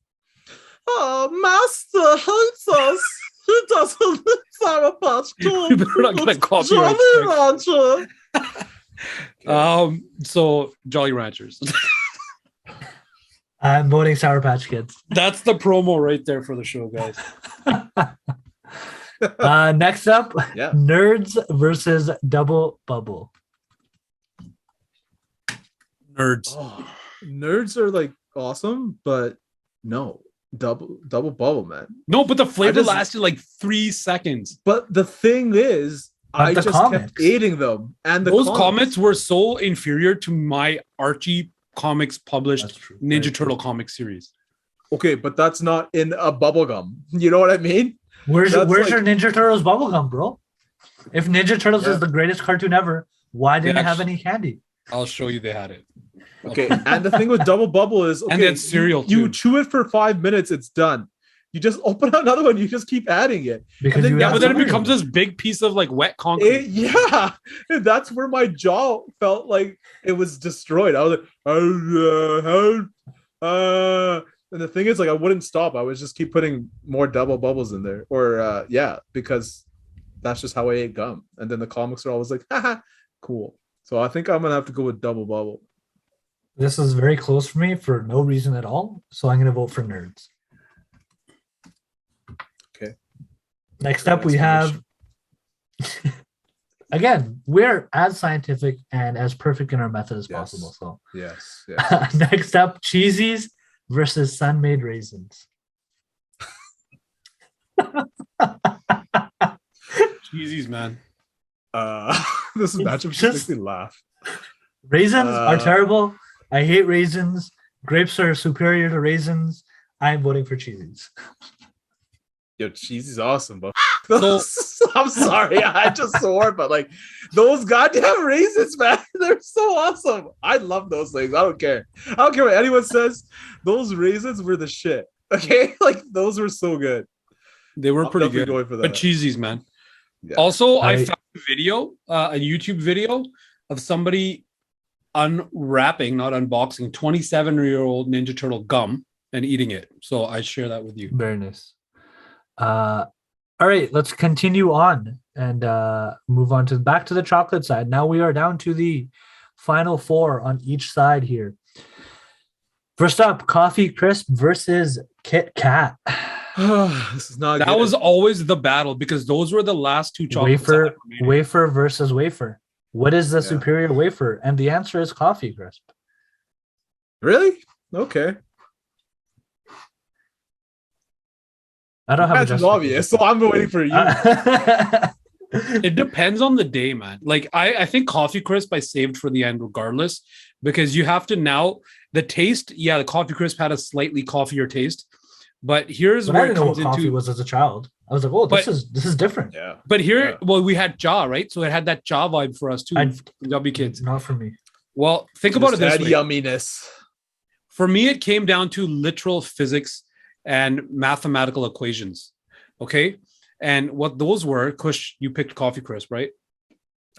Speaker 4: Master hates us. He doesn't like Sour Patch Kids.
Speaker 3: You better not get a copyright
Speaker 4: Jolly
Speaker 3: strike.
Speaker 4: Rancher.
Speaker 3: So Jolly Ranchers.
Speaker 2: I'm voting Sour Patch Kids.
Speaker 3: That's the promo right there for the show, guys.
Speaker 2: Next up,
Speaker 4: Yeah.
Speaker 2: Nerds versus Double Bubble.
Speaker 3: Nerds.
Speaker 4: Oh, nerds are like awesome, but no, double bubble, man.
Speaker 3: No, but the flavor
Speaker 4: just-
Speaker 3: lasted like 3 seconds.
Speaker 4: But the thing is,
Speaker 2: But
Speaker 4: I
Speaker 2: the
Speaker 4: just
Speaker 2: comics.
Speaker 4: kept eating them, and
Speaker 3: Those comics were so inferior to my Archie comics published
Speaker 2: That's true.
Speaker 3: Ninja
Speaker 2: Very
Speaker 3: Turtle comic series.
Speaker 4: Okay, but that's not in a bubble gum. You know what I mean?
Speaker 2: Where's
Speaker 4: That's
Speaker 2: your
Speaker 4: like-
Speaker 2: Ninja Turtles bubblegum, bro? If Ninja Turtles
Speaker 4: Yeah.
Speaker 2: is the greatest cartoon ever, why didn't
Speaker 3: Yeah,
Speaker 2: it have any candy?
Speaker 3: I'll show you they had it.
Speaker 4: Okay, and the thing with double bubble is, okay,
Speaker 3: And then cereal,
Speaker 4: You
Speaker 3: too.
Speaker 4: chew it for 5 minutes, it's done. You just open another one, you just keep adding it.
Speaker 2: Because
Speaker 4: then-
Speaker 2: you
Speaker 3: Yeah,
Speaker 2: have
Speaker 3: but then it
Speaker 2: cereal.
Speaker 3: becomes this big piece of like wet concrete.
Speaker 4: Yeah, and that's where my jaw felt like it was destroyed. I was like, And the thing is, like, I wouldn't stop. I would just keep putting more double bubbles in there. Or because that's just how I ate gum. And then the comics are always like, haha, cool. So I think I'm gonna have to go with double bubble.
Speaker 2: This is very close for me for no reason at all. So I'm gonna vote for nerds.
Speaker 4: Okay.
Speaker 2: Next up, we have again, we're as scientific and as perfect in our method as possible. So
Speaker 4: yes.
Speaker 2: next up, cheesies versus sun-made raisins.
Speaker 3: Cheesies, man.
Speaker 4: This matchup just makes me laugh.
Speaker 2: Raisins are terrible. I hate raisins. Grapes are superior to raisins. I'm voting for cheesies.
Speaker 4: Yo, cheese is awesome, but I'm sorry, I just swore, but like those goddamn raisins, man, they're so awesome. I love those things. I don't care what anyone says. Those raisins were the shit. Okay, like those were so good.
Speaker 3: They were pretty good.
Speaker 4: Going for that.
Speaker 3: But cheesies, man. Yeah. Also, I found a YouTube video of somebody unwrapping, not unboxing, 27-year-old Ninja Turtle gum and eating it. So I share that with you.
Speaker 2: Very nice. All right, let's continue on and move on to back to the chocolate side. Now we are down to the final four on each side here. First up, Coffee Crisp versus Kit Kat.
Speaker 4: This is not
Speaker 3: that
Speaker 4: good.
Speaker 3: Was always the battle because those were the last two chocolates.
Speaker 2: Wafer versus wafer. What is the superior wafer? And the answer is Coffee Crisp.
Speaker 4: Really? Okay.
Speaker 2: I don't have
Speaker 4: That's obvious, so I'm waiting for you.
Speaker 3: It depends on the day, man. Like I think Coffee Crisp I saved for the end regardless, because you have to now the taste. Yeah, the Coffee Crisp had a slightly coffeeier taste, but here's where
Speaker 2: I didn't know what coffee was as a child. I was like, oh, this is different.
Speaker 4: Yeah.
Speaker 3: But here, well, we had jaw, right? So it had that jaw vibe for us too. Punjabi kids.
Speaker 2: Not for me.
Speaker 3: Well, think about it this way.
Speaker 4: Yumminess.
Speaker 3: For me, it came down to literal physics and mathematical equations. Okay. And what those were, Kush, you picked Coffee Crisp, right?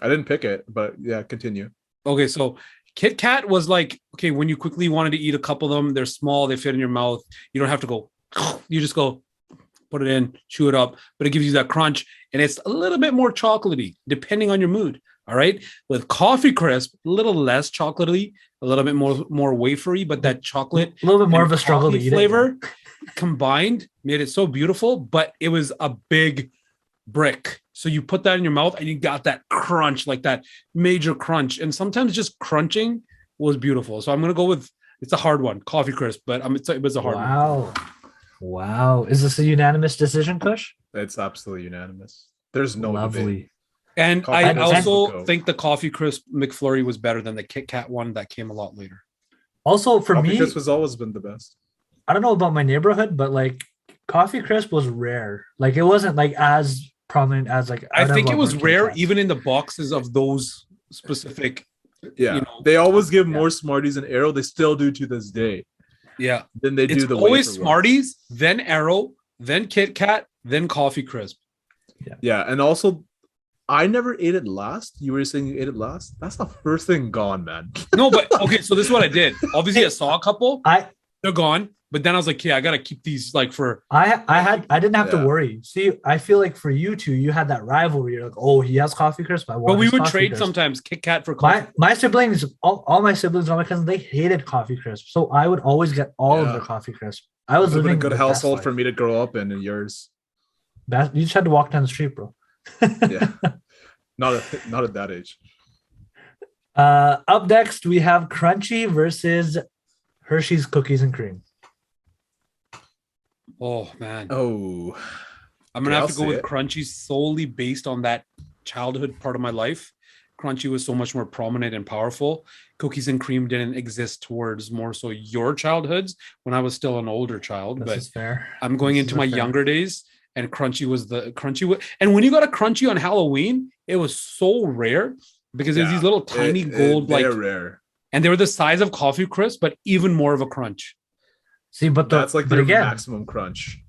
Speaker 4: I didn't pick it, but yeah, continue.
Speaker 3: Okay. So Kit Kat was like, okay, when you quickly wanted to eat a couple of them, they're small, they fit in your mouth. You don't have to go, you just go, put it in, chew it up, but it gives you that crunch. And it's a little bit more chocolatey, depending on your mood. All right. With Coffee Crisp, a little less chocolatey, a little bit more wafery, but that chocolate,
Speaker 2: a little bit more of a struggle to eat
Speaker 3: flavor combined made it so beautiful, but it was a big brick. So you put that in your mouth and you got that crunch, like that major crunch. And sometimes just crunching was beautiful. So I'm going to go with, it's a hard one, Coffee Crisp, but it was a hard one.
Speaker 2: Wow. Is this a unanimous decision, Kush?
Speaker 4: It's absolutely unanimous. There's no
Speaker 2: Lovely.
Speaker 4: debate.
Speaker 3: And I also think the Coffee Crisp McFlurry was better than the Kit Kat one that came a lot later.
Speaker 2: Also, for me,
Speaker 4: Coffee Crisp has always been the best.
Speaker 2: I don't know about my neighborhood, but like Coffee Crisp was rare. Like it wasn't like as prominent as like
Speaker 3: I think it was rare even in the boxes of those specific.
Speaker 4: Yeah, they always give more Smarties and Arrow. They still do to this day.
Speaker 3: Yeah,
Speaker 4: then they do the
Speaker 3: always Smarties, then Arrow, then Kit Kat, then Coffee Crisp.
Speaker 4: Yeah, and also I never ate it last. You were saying you ate it last? That's the first thing gone, man.
Speaker 3: No, but okay, so this is what I did. Obviously, I saw a couple. They're gone. But then I was like, yeah, I gotta keep these like for.
Speaker 2: I didn't have to worry. See, I feel like for you two, you had that rivalry. You're like, oh, he has Coffee Crisp. But
Speaker 3: we would trade sometimes Kit Kat for coffee.
Speaker 2: My siblings, all my siblings, all my cousins, they hated Coffee Crisp. So I would always get all of their Coffee Crisp. I was living
Speaker 4: in a good household for me to grow up in, and yours.
Speaker 2: You just had to walk down the street, bro.
Speaker 4: Yeah, not at that age.
Speaker 2: Up next, we have Crunchy versus Hershey's Cookies and Cream.
Speaker 3: Oh man.
Speaker 4: Oh,
Speaker 3: I'm gonna have to go with Crunchy solely based on that childhood part of my life. Crunchy was so much more prominent and powerful. Cookies and Cream didn't exist towards more so your childhoods when I was still an older child.
Speaker 2: This is fair.
Speaker 3: I'm going into my younger days, and Crunchy was and when you got a Crunchy on Halloween, it was so rare because there's these little tiny gold
Speaker 4: they're rare,
Speaker 3: and they were the size of Coffee Crisp, but even more of a crunch.
Speaker 2: See, but
Speaker 4: that's like the maximum crunch.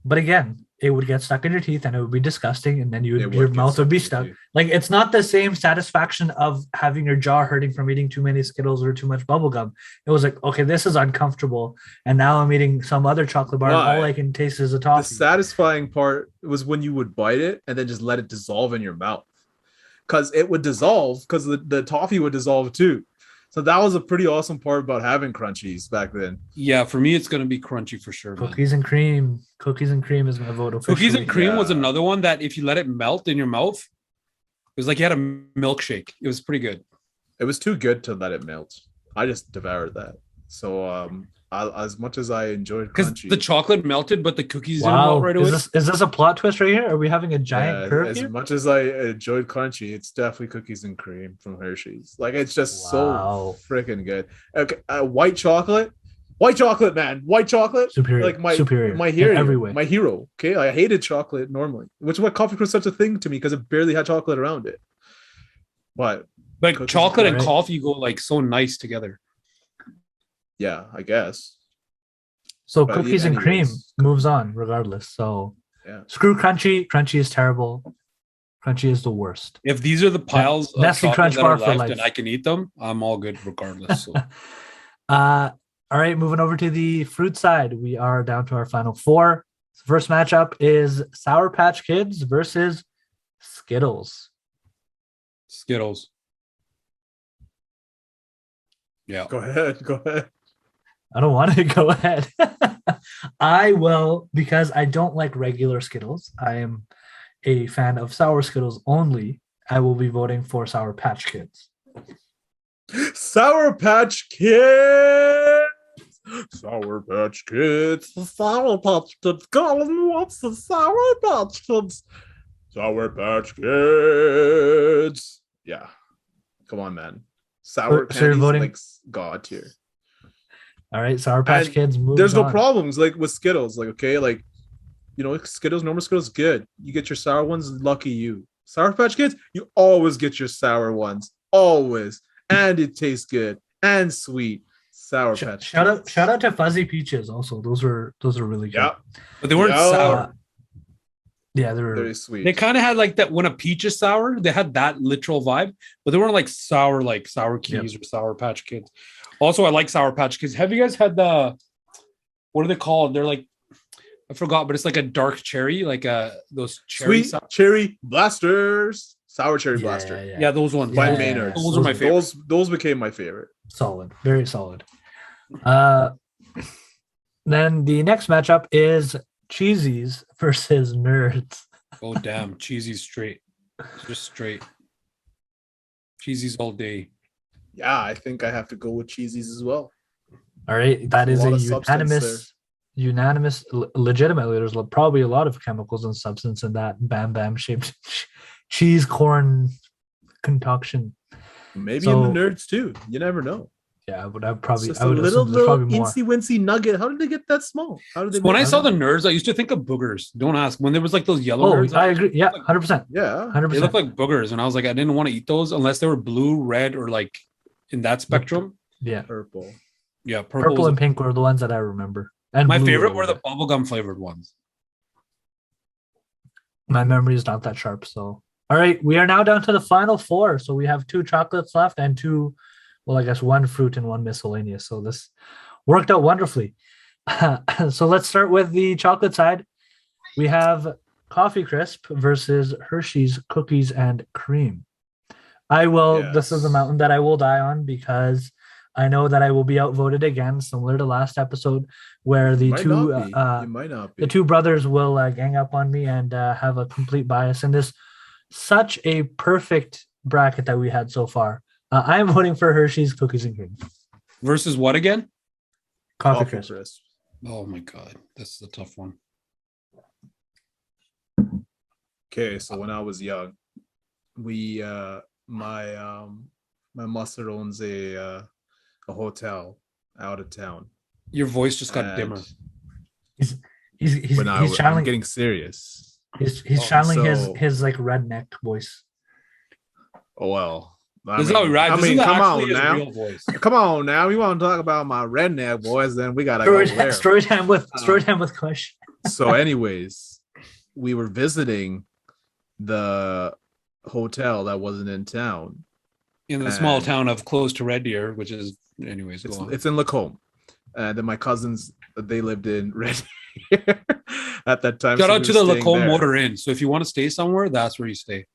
Speaker 2: But again, it would get stuck in your teeth and it would be disgusting, and then your
Speaker 4: get
Speaker 2: mouth would be
Speaker 4: stuck in your
Speaker 2: stuck.
Speaker 4: teeth.
Speaker 2: Like, it's not the same satisfaction of having your jaw hurting from eating too many Skittles or too much bubble gum. It was like, okay, this is uncomfortable, and now I'm eating some other chocolate bar, and all I can taste is a
Speaker 4: The
Speaker 2: toffee.
Speaker 4: satisfying part was when you would bite it and then just let it dissolve in your mouth, because it would dissolve, because the toffee would dissolve too. So that was a pretty awesome part about having crunchies back then.
Speaker 3: Yeah, for me, it's going to be crunchy for sure. Man.
Speaker 2: Cookies and cream. Cookies and cream is my vote officially.
Speaker 3: Cookies and cream was
Speaker 4: Yeah.
Speaker 3: another one that if you let it melt in your mouth, it was like you had a milkshake. It was pretty good.
Speaker 4: It was too good to let it melt. I just devoured that. So as much as I enjoyed
Speaker 3: Because
Speaker 4: crunchy,
Speaker 3: the chocolate melted, but the cookies didn't
Speaker 2: Wow.
Speaker 3: melt right away.
Speaker 2: Is this a plot twist right here? Are we having a giant curve
Speaker 4: as
Speaker 2: here?
Speaker 4: much as I enjoyed crunchy, it's definitely cookies and cream from Hershey's. Like, it's just
Speaker 2: Wow.
Speaker 4: so freaking good. Okay, white chocolate, man, white chocolate.
Speaker 2: Superior.
Speaker 4: Like my
Speaker 2: superior.
Speaker 4: my
Speaker 2: in
Speaker 4: hero,
Speaker 2: every way.
Speaker 4: my hero. Okay, I hated chocolate normally, which is why coffee was such a thing to me, because it barely had chocolate around it. But
Speaker 3: But
Speaker 4: cookies
Speaker 3: chocolate and
Speaker 2: right.
Speaker 3: coffee go like so nice together.
Speaker 4: yeah, I guess.
Speaker 2: So
Speaker 4: But
Speaker 2: cookies and cream
Speaker 4: anyways,
Speaker 2: moves on regardless. So
Speaker 4: Yeah.
Speaker 2: screw crunchy. Crunchy is terrible. Crunchy is the worst.
Speaker 3: If these are the piles of
Speaker 2: Nestle
Speaker 3: chocolate
Speaker 2: Crunch
Speaker 3: that are
Speaker 2: Bar for
Speaker 3: left
Speaker 2: life.
Speaker 3: and I can eat them, I'm all good regardless. So.
Speaker 2: All right, moving over to the fruit side. We are down to our final four. First matchup is Sour Patch Kids versus Skittles.
Speaker 3: Skittles. Yeah.
Speaker 4: Go ahead.
Speaker 2: I don't want to go ahead. I will, because I don't like regular Skittles. I am a fan of sour Skittles only. I will be voting for Sour Patch Kids.
Speaker 4: Sour Patch Kids. Sour Patch Kids. The Sour Patch Kids. Colin wants the Sour Patch Kids. Sour Patch Kids. Yeah. Come on, man. Sour
Speaker 2: So you're
Speaker 4: candies
Speaker 2: voting-
Speaker 4: like God tier.
Speaker 2: All right, Sour Patch
Speaker 4: And
Speaker 2: Kids moves
Speaker 4: There's no
Speaker 2: on.
Speaker 4: problems like with Skittles. Like, okay, like, you know, Skittles, normal Skittles, good. You get your sour ones, lucky you. Sour Patch Kids, you always get your sour ones. Always. And it tastes good and sweet. Sour Patch Kids.
Speaker 2: Shout out to Fuzzy Peaches also. Those are really good.
Speaker 4: Yeah.
Speaker 3: But they weren't
Speaker 4: Yeah.
Speaker 3: sour.
Speaker 2: Yeah, they were
Speaker 4: Very sweet.
Speaker 3: They kind of had like that when a peach is sour, they had that literal vibe, but they weren't like sour keys or Sour Patch Kids. Also, I like Sour Patch Kids. Have you guys had what are they called? They're like, I forgot, but it's like a dark cherry, like those cherry
Speaker 4: Sweet cherry blasters. Sour cherry blaster.
Speaker 3: Yeah, those ones.
Speaker 4: By
Speaker 2: Yeah.
Speaker 4: Maynard.
Speaker 3: Those are my favorite.
Speaker 4: Those became my favorite.
Speaker 2: Solid, very solid. Then the next matchup is Cheesies versus Nerds.
Speaker 3: Oh damn, cheesy's straight. Just straight. Cheesy's all day.
Speaker 4: Yeah, I think I have to go with cheesies as well.
Speaker 2: All right, that
Speaker 4: There's
Speaker 2: is
Speaker 4: a
Speaker 2: a
Speaker 4: lot of substance
Speaker 2: unanimous. Legitimately, there's probably a lot of chemicals and substance in that Bam Bam shaped cheese corn concoction.
Speaker 4: Maybe
Speaker 2: So-
Speaker 4: in the Nerds too. You never know.
Speaker 2: Yeah, but I
Speaker 4: It's
Speaker 2: probably
Speaker 4: just
Speaker 2: I
Speaker 4: a
Speaker 2: would
Speaker 4: little
Speaker 2: assume there's probably more.
Speaker 4: incy wincy nugget. How did they get that small? How did they?
Speaker 3: When
Speaker 4: make
Speaker 3: I
Speaker 4: it?
Speaker 3: saw the nerds, I used to think of boogers. Don't ask. When there was like those yellow
Speaker 2: Oh,
Speaker 3: nerds,
Speaker 2: I agree. Yeah, 100%.
Speaker 4: Yeah,
Speaker 2: 100%.
Speaker 3: they looked like boogers, and I was like, I didn't want to eat those unless they were blue, red, or like in that spectrum.
Speaker 2: Yeah,
Speaker 4: purple.
Speaker 3: Yeah,
Speaker 2: purple
Speaker 3: was-
Speaker 2: and pink were the ones that I remember. And
Speaker 3: my
Speaker 2: blue
Speaker 3: favorite
Speaker 2: a
Speaker 3: were the
Speaker 2: little
Speaker 3: bubblegum flavored ones.
Speaker 2: bit. My memory is not that sharp. So, all right, we are now down to the final four. So we have 2 chocolates left and 2, well, I guess 1 fruit and 1 miscellaneous. So this worked out wonderfully. So let's start with the chocolate side. We have Coffee Crisp versus Hershey's Cookies and Cream. This is a
Speaker 4: Yes.
Speaker 2: mountain that I will die on because I know that I will be outvoted again, similar to last episode, where the
Speaker 4: Might
Speaker 2: two
Speaker 4: not be. You might not be.
Speaker 2: the 2 brothers will gang up on me and have a complete bias in this. Such a perfect bracket that we had so far. I am voting for Hershey's Cookies and Cream.
Speaker 3: Versus what again?
Speaker 2: Coffee
Speaker 4: Coffee
Speaker 2: Crisp.
Speaker 3: Oh my god, this is a tough one.
Speaker 4: Okay, so when I was young, we my mustard owns a hotel out of town.
Speaker 3: Your voice just got
Speaker 4: And
Speaker 3: dimmer.
Speaker 2: He's
Speaker 4: when I'm
Speaker 2: channeling
Speaker 4: getting serious.
Speaker 2: he's
Speaker 3: Oh,
Speaker 2: channeling
Speaker 4: so-
Speaker 2: his like redneck voice.
Speaker 4: Oh well.
Speaker 3: This is how he rides. This is
Speaker 4: come
Speaker 3: actually
Speaker 4: on
Speaker 3: his
Speaker 4: now.
Speaker 3: real voice.
Speaker 4: Come on now. You want to talk about my redneck boys? Then we gotta go there.
Speaker 2: Story time with Kush.
Speaker 4: So, anyways, we were visiting the hotel that wasn't in town.
Speaker 3: In the small town of close to Red Deer, which is, anyways,
Speaker 4: it's in Lacombe. And then my cousins, they lived in Red Deer at that time.
Speaker 3: Shout out to the Lacombe Motor Inn. So if you want to stay somewhere, that's where you stay.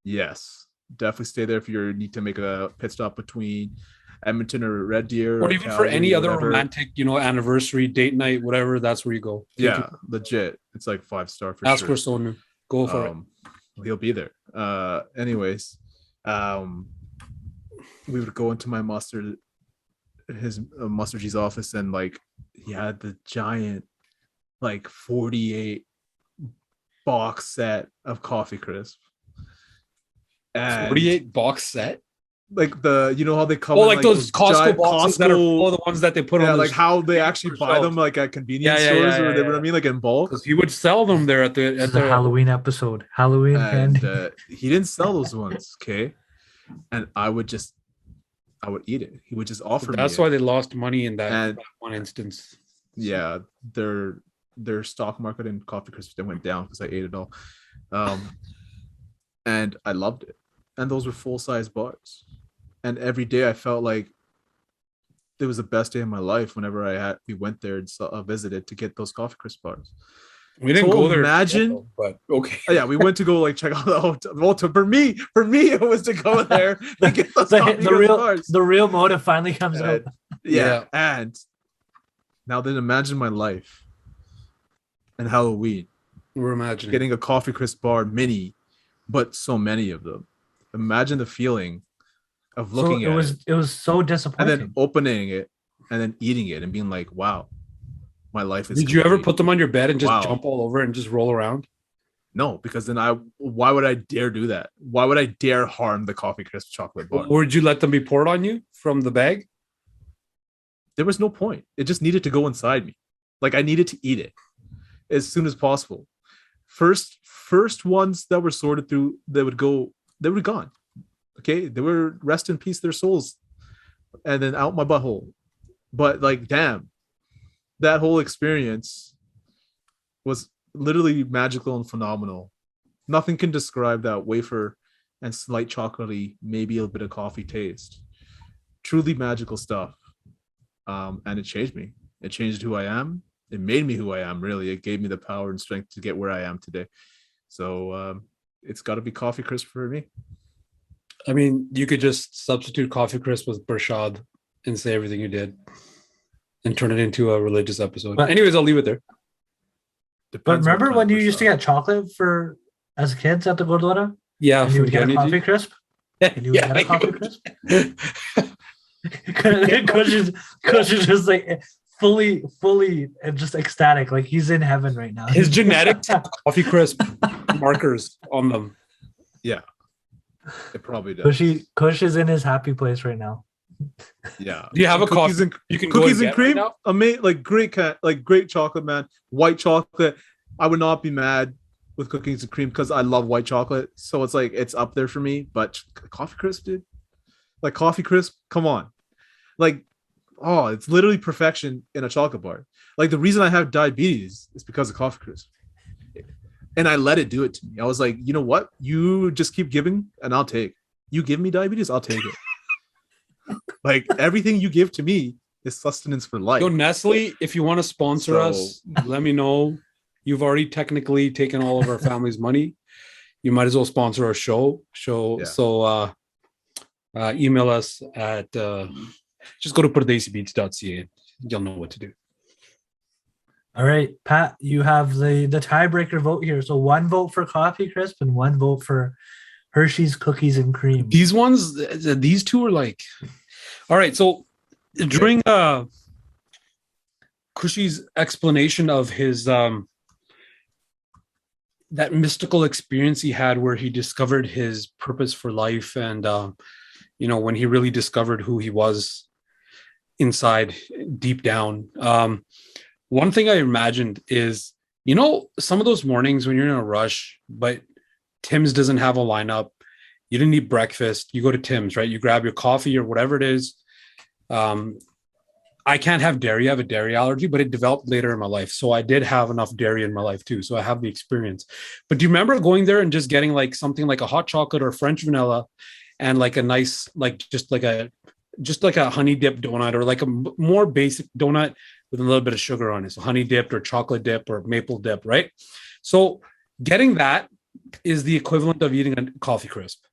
Speaker 4: Yes, definitely stay there if you need to make a pit stop between Edmonton or Red Deer,
Speaker 3: or even for any other romantic, anniversary, date night, whatever. That's where you go.
Speaker 4: Yeah, legit. It's like 5-star for
Speaker 3: Ask
Speaker 4: sure.
Speaker 3: for Sonu. Go for it.
Speaker 4: He'll be there. Anyways, we would go into my his Mustard G's office, and like he had the giant, like 48 box set of Coffee Crisp. And
Speaker 3: 48 box set,
Speaker 4: like how they come
Speaker 3: like those Costco boxes that are all the ones that they put on,
Speaker 4: like how they actually buy them like at convenience stores, or what I mean, like in bulk.
Speaker 3: Because he would sell them there at the
Speaker 2: Halloween episode, Halloween candy.
Speaker 4: He didn't sell those ones, okay, and I would eat it. He would just offer me.
Speaker 3: That's why they lost money in that one instance.
Speaker 4: Yeah, their stock market in Coffee Crisp, they went down because I ate it all, and I loved it. And those were full-size bars. And every day I felt like it was the best day of my life whenever we went there and visited to get those Coffee Crisp bars.
Speaker 3: We didn't go there.
Speaker 4: Imagine,
Speaker 3: but okay.
Speaker 4: Yeah, we went to go like check out the hotel. Well, for me, it was to go there and get those bars.
Speaker 2: The real motive finally comes out.
Speaker 4: Yeah, and now then imagine my life and Halloween.
Speaker 3: We're imagining
Speaker 4: getting a Coffee Crisp bar mini, but so many of them. Imagine the feeling of looking at it.
Speaker 2: It was so disappointing.
Speaker 4: And then opening it and then eating it and being like, wow, my life is.
Speaker 3: Did you ever put them on your bed and just jump all over and just roll around?
Speaker 4: No, because then why would I dare do that? Why would I dare harm the Coffee Crisp chocolate bar?
Speaker 3: Or would you let them be poured on you from the bag?
Speaker 4: There was no point. It just needed to go inside me. Like I needed to eat it as soon as possible. First ones that were sorted through, they were gone. Okay, they were, rest in peace their souls, and then out my butthole. But like, damn, that whole experience was literally magical and phenomenal. Nothing can describe that wafer and slight chocolatey, maybe a bit of coffee taste. Truly magical stuff. And it changed me. It changed who I am. It made me who I am, really. It gave me the power and strength to get where I am today. So it's got to be Coffee Crisp for me.
Speaker 3: I mean, you could just substitute Coffee Crisp with Bershad and say everything you did and turn it into a religious episode. But anyways, I'll leave it there.
Speaker 2: But remember when you used to get chocolate as kids at the Gurdwara?
Speaker 3: Yeah.
Speaker 2: And you would get a Coffee Crisp? And you would get a Coffee Crisp? Kush is just like fully and just ecstatic, like he's in heaven right now.
Speaker 3: His genetics have Coffee Crisp markers on them.
Speaker 4: Yeah, it probably does.
Speaker 2: Kush is in his happy place right now.
Speaker 4: Yeah.
Speaker 3: Do you have a
Speaker 4: cookies
Speaker 3: coffee?
Speaker 4: You can cookies and cream. Right, like great chocolate, man. White chocolate. I would not be mad with cookies and cream because I love white chocolate. So it's like it's up there for me. But Coffee Crisp, dude. Like Coffee Crisp, come on. Like, oh, it's literally perfection in a chocolate bar. Like the reason I have diabetes is because of Coffee Crisp. And I let it do it to me. I was like, you know what? You just keep giving and I'll take. You give me diabetes, I'll take it. Like everything you give to me is sustenance for life.
Speaker 3: Yo, Nestle, if you want to sponsor us, let me know. You've already technically taken all of our family's money. You might as well sponsor our show. Yeah. So email us at just go to pardesibeats.ca. You'll know what to do.
Speaker 2: All right, Pat, you have the tiebreaker vote here. So 1 vote for Coffee Crisp and 1 vote for Hershey's Cookies and Cream.
Speaker 3: These two are like, all right. So during Kushi's explanation of his that mystical experience he had where he discovered his purpose for life, and when he really discovered who he was inside deep down. One thing I imagined is, some of those mornings when you're in a rush, but Tim's doesn't have a lineup, you didn't eat breakfast, you go to Tim's, right? You grab your coffee or whatever it is. I can't have dairy. I have a dairy allergy, but it developed later in my life. So I did have enough dairy in my life too. So I have the experience. But do you remember going there and just getting like something like a hot chocolate or French vanilla and like a nice, like just like a honey dip donut or like a more basic donut with a little bit of sugar on it. So honey dipped or chocolate dip or maple dip, right? So getting that is the equivalent of eating a coffee crisp.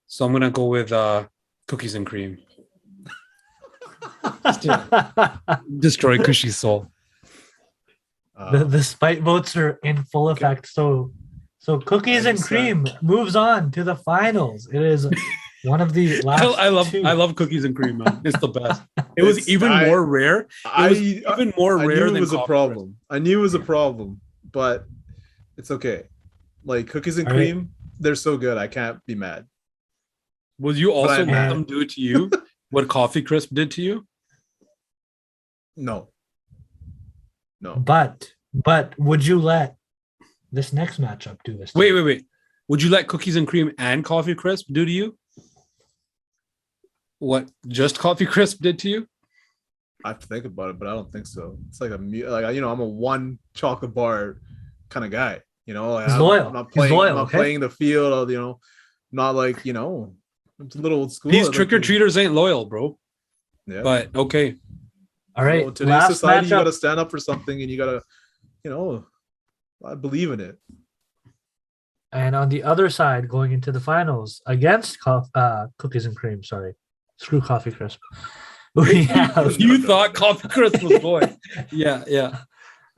Speaker 3: So I'm going to go with cookies and cream. Destroy Cushy's soul.
Speaker 2: The spite votes are in full effect. So cookies and cream moves on to the finals. It is one of the last.
Speaker 3: I love cookies and cream, man. It's the best. It was even more rare.
Speaker 4: I knew it was a problem.
Speaker 3: Crisp.
Speaker 4: I knew it was a problem, but it's okay. Like cookies and cream, they're so good. I can't be mad.
Speaker 3: Will you also let them do it to you? What coffee crisp did to you?
Speaker 4: No.
Speaker 2: But would you let this next matchup do this?
Speaker 3: Wait. Would you let cookies and cream and coffee crisp do to you what just coffee crisp did to you?
Speaker 4: I have to think about it, but I don't think so. It's like I'm a one chocolate bar kind of guy. You know,
Speaker 2: he's loyal.
Speaker 4: I'm not playing the field of, not like, it's a little old school.
Speaker 3: These trick-or-treaters ain't loyal, bro. Yeah. But okay.
Speaker 2: All right.
Speaker 4: So today's society, you gotta stand up for something and you gotta, I believe in it.
Speaker 2: And on the other side, going into the finals against cookies and cream, screw coffee crisp.
Speaker 3: You thought coffee crisp was going. Yeah.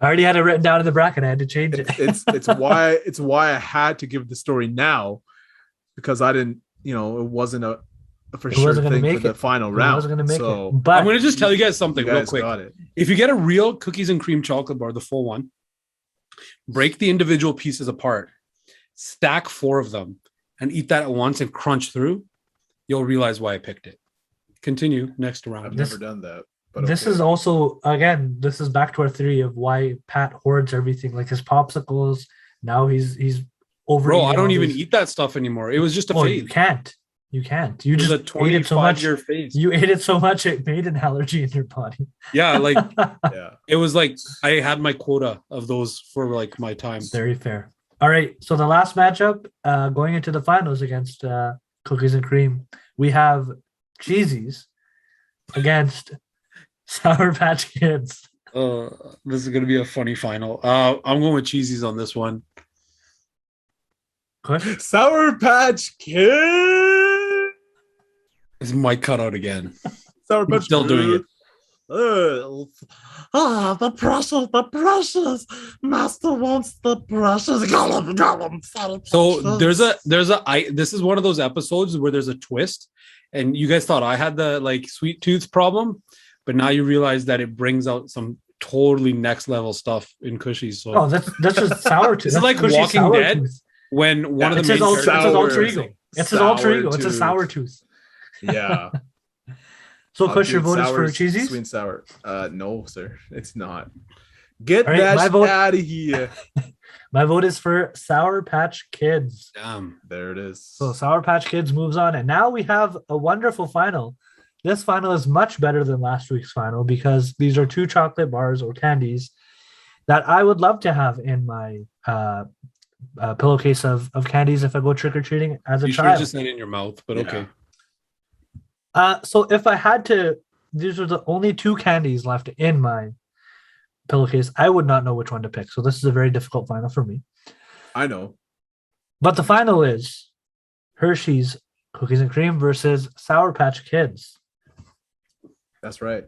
Speaker 2: I already had it written down in the bracket. I had to change it.
Speaker 4: It's why I had to give the story now, because I didn't, it wasn't a for sure thing for the final round. I wasn't going to make it.
Speaker 2: But
Speaker 3: I'm going to just tell you guys something real quick. If you get a real cookies and cream chocolate bar, the full one, break the individual pieces apart, stack 4 of them, and eat that at once and crunch through, you'll realize why I picked it. Continue next round.
Speaker 4: I've never done that. But
Speaker 2: this is also, again, this is back to our theory of why Pat hoards everything, like his popsicles. Now he's over.
Speaker 3: Bro, I don't even eat that stuff anymore. It was just a phase.
Speaker 2: You can't. You just ate it so much. You ate it so much it made an allergy in your body.
Speaker 3: Yeah, it was like I had my quota of those for like my time.
Speaker 2: Very fair. All right, so the last matchup, going into the finals against cookies and cream, we have Cheesies against Sour Patch Kids.
Speaker 3: This is going to be a funny final. I'm going with Cheesies on this one.
Speaker 4: Sour Patch Kids.
Speaker 3: This might cut out again.
Speaker 4: Sour Patch
Speaker 3: still
Speaker 4: Kids.
Speaker 3: Doing it.
Speaker 4: The brushes. Master wants the brushes.
Speaker 3: So this is one of those episodes where there's a twist, and you guys thought I had the like sweet tooth problem, but now you realize that it brings out some totally next level stuff in Cushy. So
Speaker 2: that's just sour tooth.
Speaker 3: This is like Walking Dead when one of the main
Speaker 2: characters. It's his alter ego. It's his alter ego. It's a sour tooth.
Speaker 4: Yeah.
Speaker 2: So, Kush, your vote is for Cheesies?
Speaker 4: Sweet and sour. No, sir. It's not. Get that out of here.
Speaker 2: My vote is for Sour Patch Kids.
Speaker 3: Damn.
Speaker 4: There it is.
Speaker 2: So, Sour Patch Kids moves on. And now we have a wonderful final. This final is much better than last week's final because these are 2 chocolate bars or candies that I would love to have in my pillowcase of candies if I go trick-or-treating as a child.
Speaker 3: You should just say it in your mouth, but okay.
Speaker 2: So if I had to, these are the only 2 candies left in my pillowcase. I would not know which one to pick. So this is a very difficult final for me.
Speaker 4: I know.
Speaker 2: But the final is Hershey's Cookies and Cream versus Sour Patch Kids.
Speaker 4: That's right.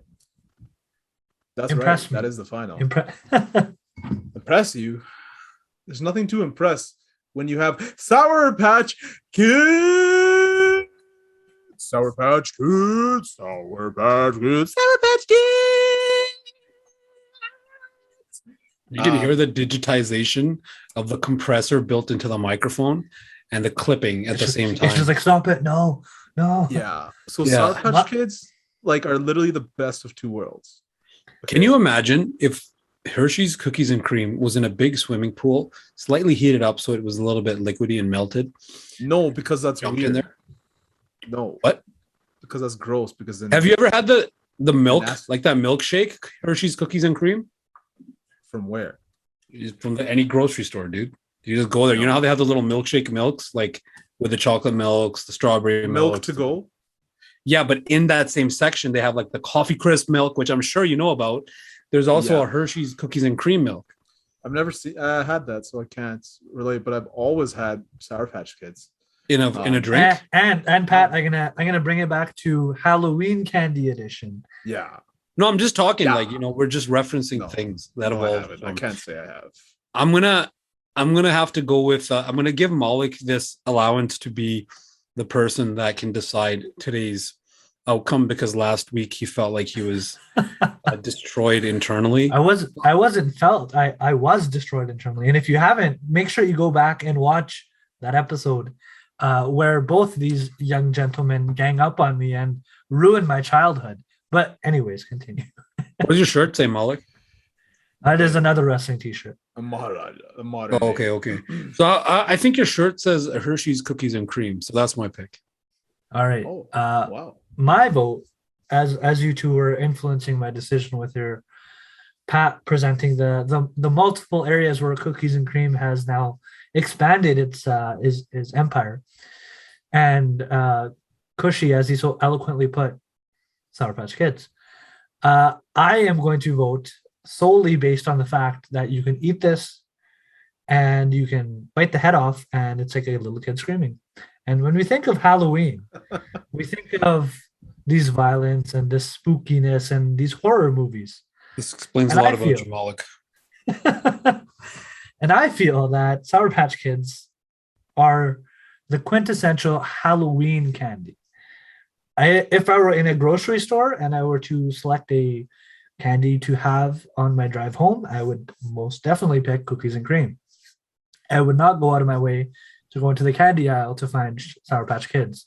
Speaker 4: That's
Speaker 2: Impress
Speaker 4: right.
Speaker 2: me.
Speaker 4: That is the final. Impress you? There's nothing to impress when you have Sour Patch Kids. Sour Patch Kids, Sour Patch Kids, Sour Patch Kids.
Speaker 3: You can hear the digitization of the compressor built into the microphone and the clipping at the same time.
Speaker 2: It's just like, stop it. No.
Speaker 4: Yeah. So Sour Patch Kids are literally the best of 2 worlds. Okay.
Speaker 3: Can you imagine if Hershey's Cookies and Cream was in a big swimming pool, slightly heated up so it was a little bit liquidy and melted?
Speaker 4: No, because that's
Speaker 3: Jumped
Speaker 4: weird.
Speaker 3: in there.
Speaker 4: No.
Speaker 3: What?
Speaker 4: because that's gross. Because then
Speaker 3: Have you ever had the milk,
Speaker 4: nasty.
Speaker 3: like that milkshake, Hershey's cookies and cream?
Speaker 4: From where?
Speaker 3: From any grocery store, dude. You just go there. You know how they have the little milkshake milks, like with the chocolate milks, the strawberry
Speaker 4: Milk to go?
Speaker 3: Yeah, but in that same section, they have like the coffee crisp milk, which I'm sure you know about. There's also a Hershey's cookies and cream milk.
Speaker 4: I've never had that, so I can't relate. But I've always had Sour Patch Kids
Speaker 3: In a drink.
Speaker 2: And Pat, I'm gonna bring it back to Halloween candy edition.
Speaker 4: Yeah.
Speaker 3: No, I'm just talking like we're just referencing things that evolved.
Speaker 4: I can't say I have.
Speaker 3: I'm gonna have to go with I'm gonna give Malik this allowance to be the person that can decide today's outcome, because last week he felt like he was destroyed internally.
Speaker 2: I was destroyed internally. And if you haven't, make sure you go back and watch that episode where both these young gentlemen gang up on me and ruin my childhood. But anyways, continue.
Speaker 3: What does your shirt say, Malik?
Speaker 2: That is another wrestling t-shirt.
Speaker 4: A modern.
Speaker 3: Oh, okay. So I think your shirt says Hershey's cookies and cream. So that's my pick.
Speaker 2: All right.
Speaker 4: Oh, wow.
Speaker 2: My vote, as you two were influencing my decision with your Pat presenting the multiple areas where cookies and cream has now expanded its empire, and Cushy, as he so eloquently put, Sour Patch Kids. I am going to vote solely based on the fact that you can eat this and you can bite the head off and it's like a little kid screaming. And when we think of Halloween, we think of these violence and this spookiness and these horror movies.
Speaker 3: This explains a lot about you, Malik.
Speaker 2: And I feel that Sour Patch Kids are the quintessential Halloween candy. If I were in a grocery store and I were to select a candy to have on my drive home, I would most definitely pick cookies and cream. I would not go out of my way to go into the candy aisle to find Sour Patch Kids.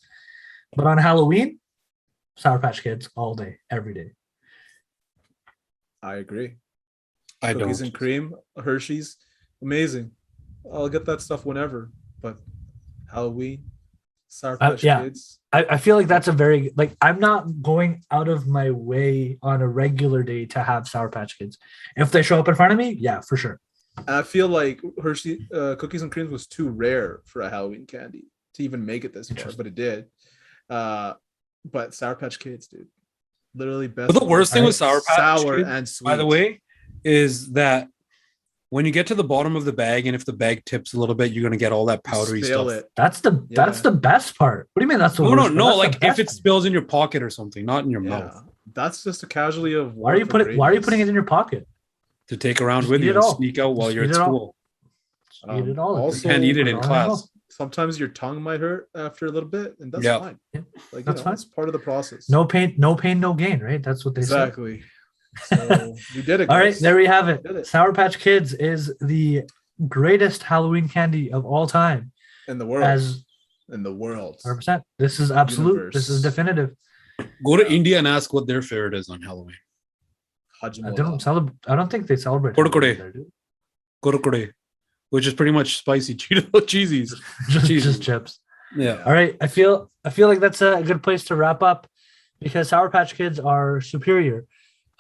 Speaker 2: But on Halloween, Sour Patch Kids all day, every day.
Speaker 4: I agree.
Speaker 3: Cookies
Speaker 4: and cream, Hershey's, amazing. I'll get that stuff whenever. But Halloween, Sour Patch Kids.
Speaker 2: I feel like that's a very, like, I'm not going out of my way on a regular day to have Sour Patch Kids. If they show up in front of me, yeah, for sure.
Speaker 4: I feel like Hershey cookies and creams was too rare for a Halloween candy to even make it this far, but it did. But Sour Patch Kids, dude, literally best.
Speaker 3: But the worst thing with Sour Patch
Speaker 4: sour
Speaker 3: Kids,
Speaker 4: and sweet,
Speaker 3: by the way, is that when you get to the bottom of the bag, and if the bag tips a little bit, you're gonna get all that powdery stuff.
Speaker 2: That's the best part. What do you mean that's the worst?
Speaker 3: No. Like if it spills in your pocket or something, not in your mouth.
Speaker 4: That's just a casualty of.
Speaker 2: Why are you putting it in your pocket?
Speaker 3: To take around with you and sneak out while you're at school.
Speaker 2: Eat it all.
Speaker 3: Also, you can't eat it in class.
Speaker 4: Sometimes your tongue might hurt after a little bit, and that's fine.
Speaker 2: Yeah.
Speaker 4: Like that's fine. It's part of the process.
Speaker 2: No pain, no gain, right? That's what they say.
Speaker 4: Exactly. So we did it.
Speaker 2: All right, there we have it. Sour Patch Kids is the greatest Halloween candy of all time
Speaker 4: in the world. In the world,
Speaker 2: 100%. This is absolute.
Speaker 4: Universe.
Speaker 2: This is definitive.
Speaker 3: Go to India and ask what their favorite is on Halloween.
Speaker 2: I don't think they celebrate.
Speaker 3: Kurkure, which is pretty much spicy cheesies.
Speaker 2: just chips.
Speaker 3: Yeah.
Speaker 2: All right. I feel like that's a good place to wrap up because Sour Patch Kids are superior.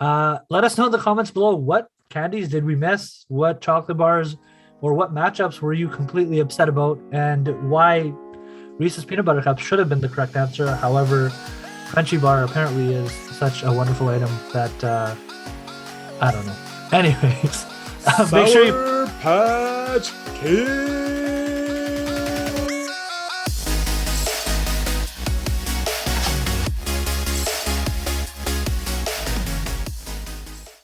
Speaker 2: Let us know in the comments below, what candies did we miss? What chocolate bars or what matchups were you completely upset about? And why Reese's Peanut Butter Cups should have been the correct answer. However, Crunchy Bar apparently is such a wonderful item that I don't know. Anyways, make sure you
Speaker 4: Sour Patch Kids.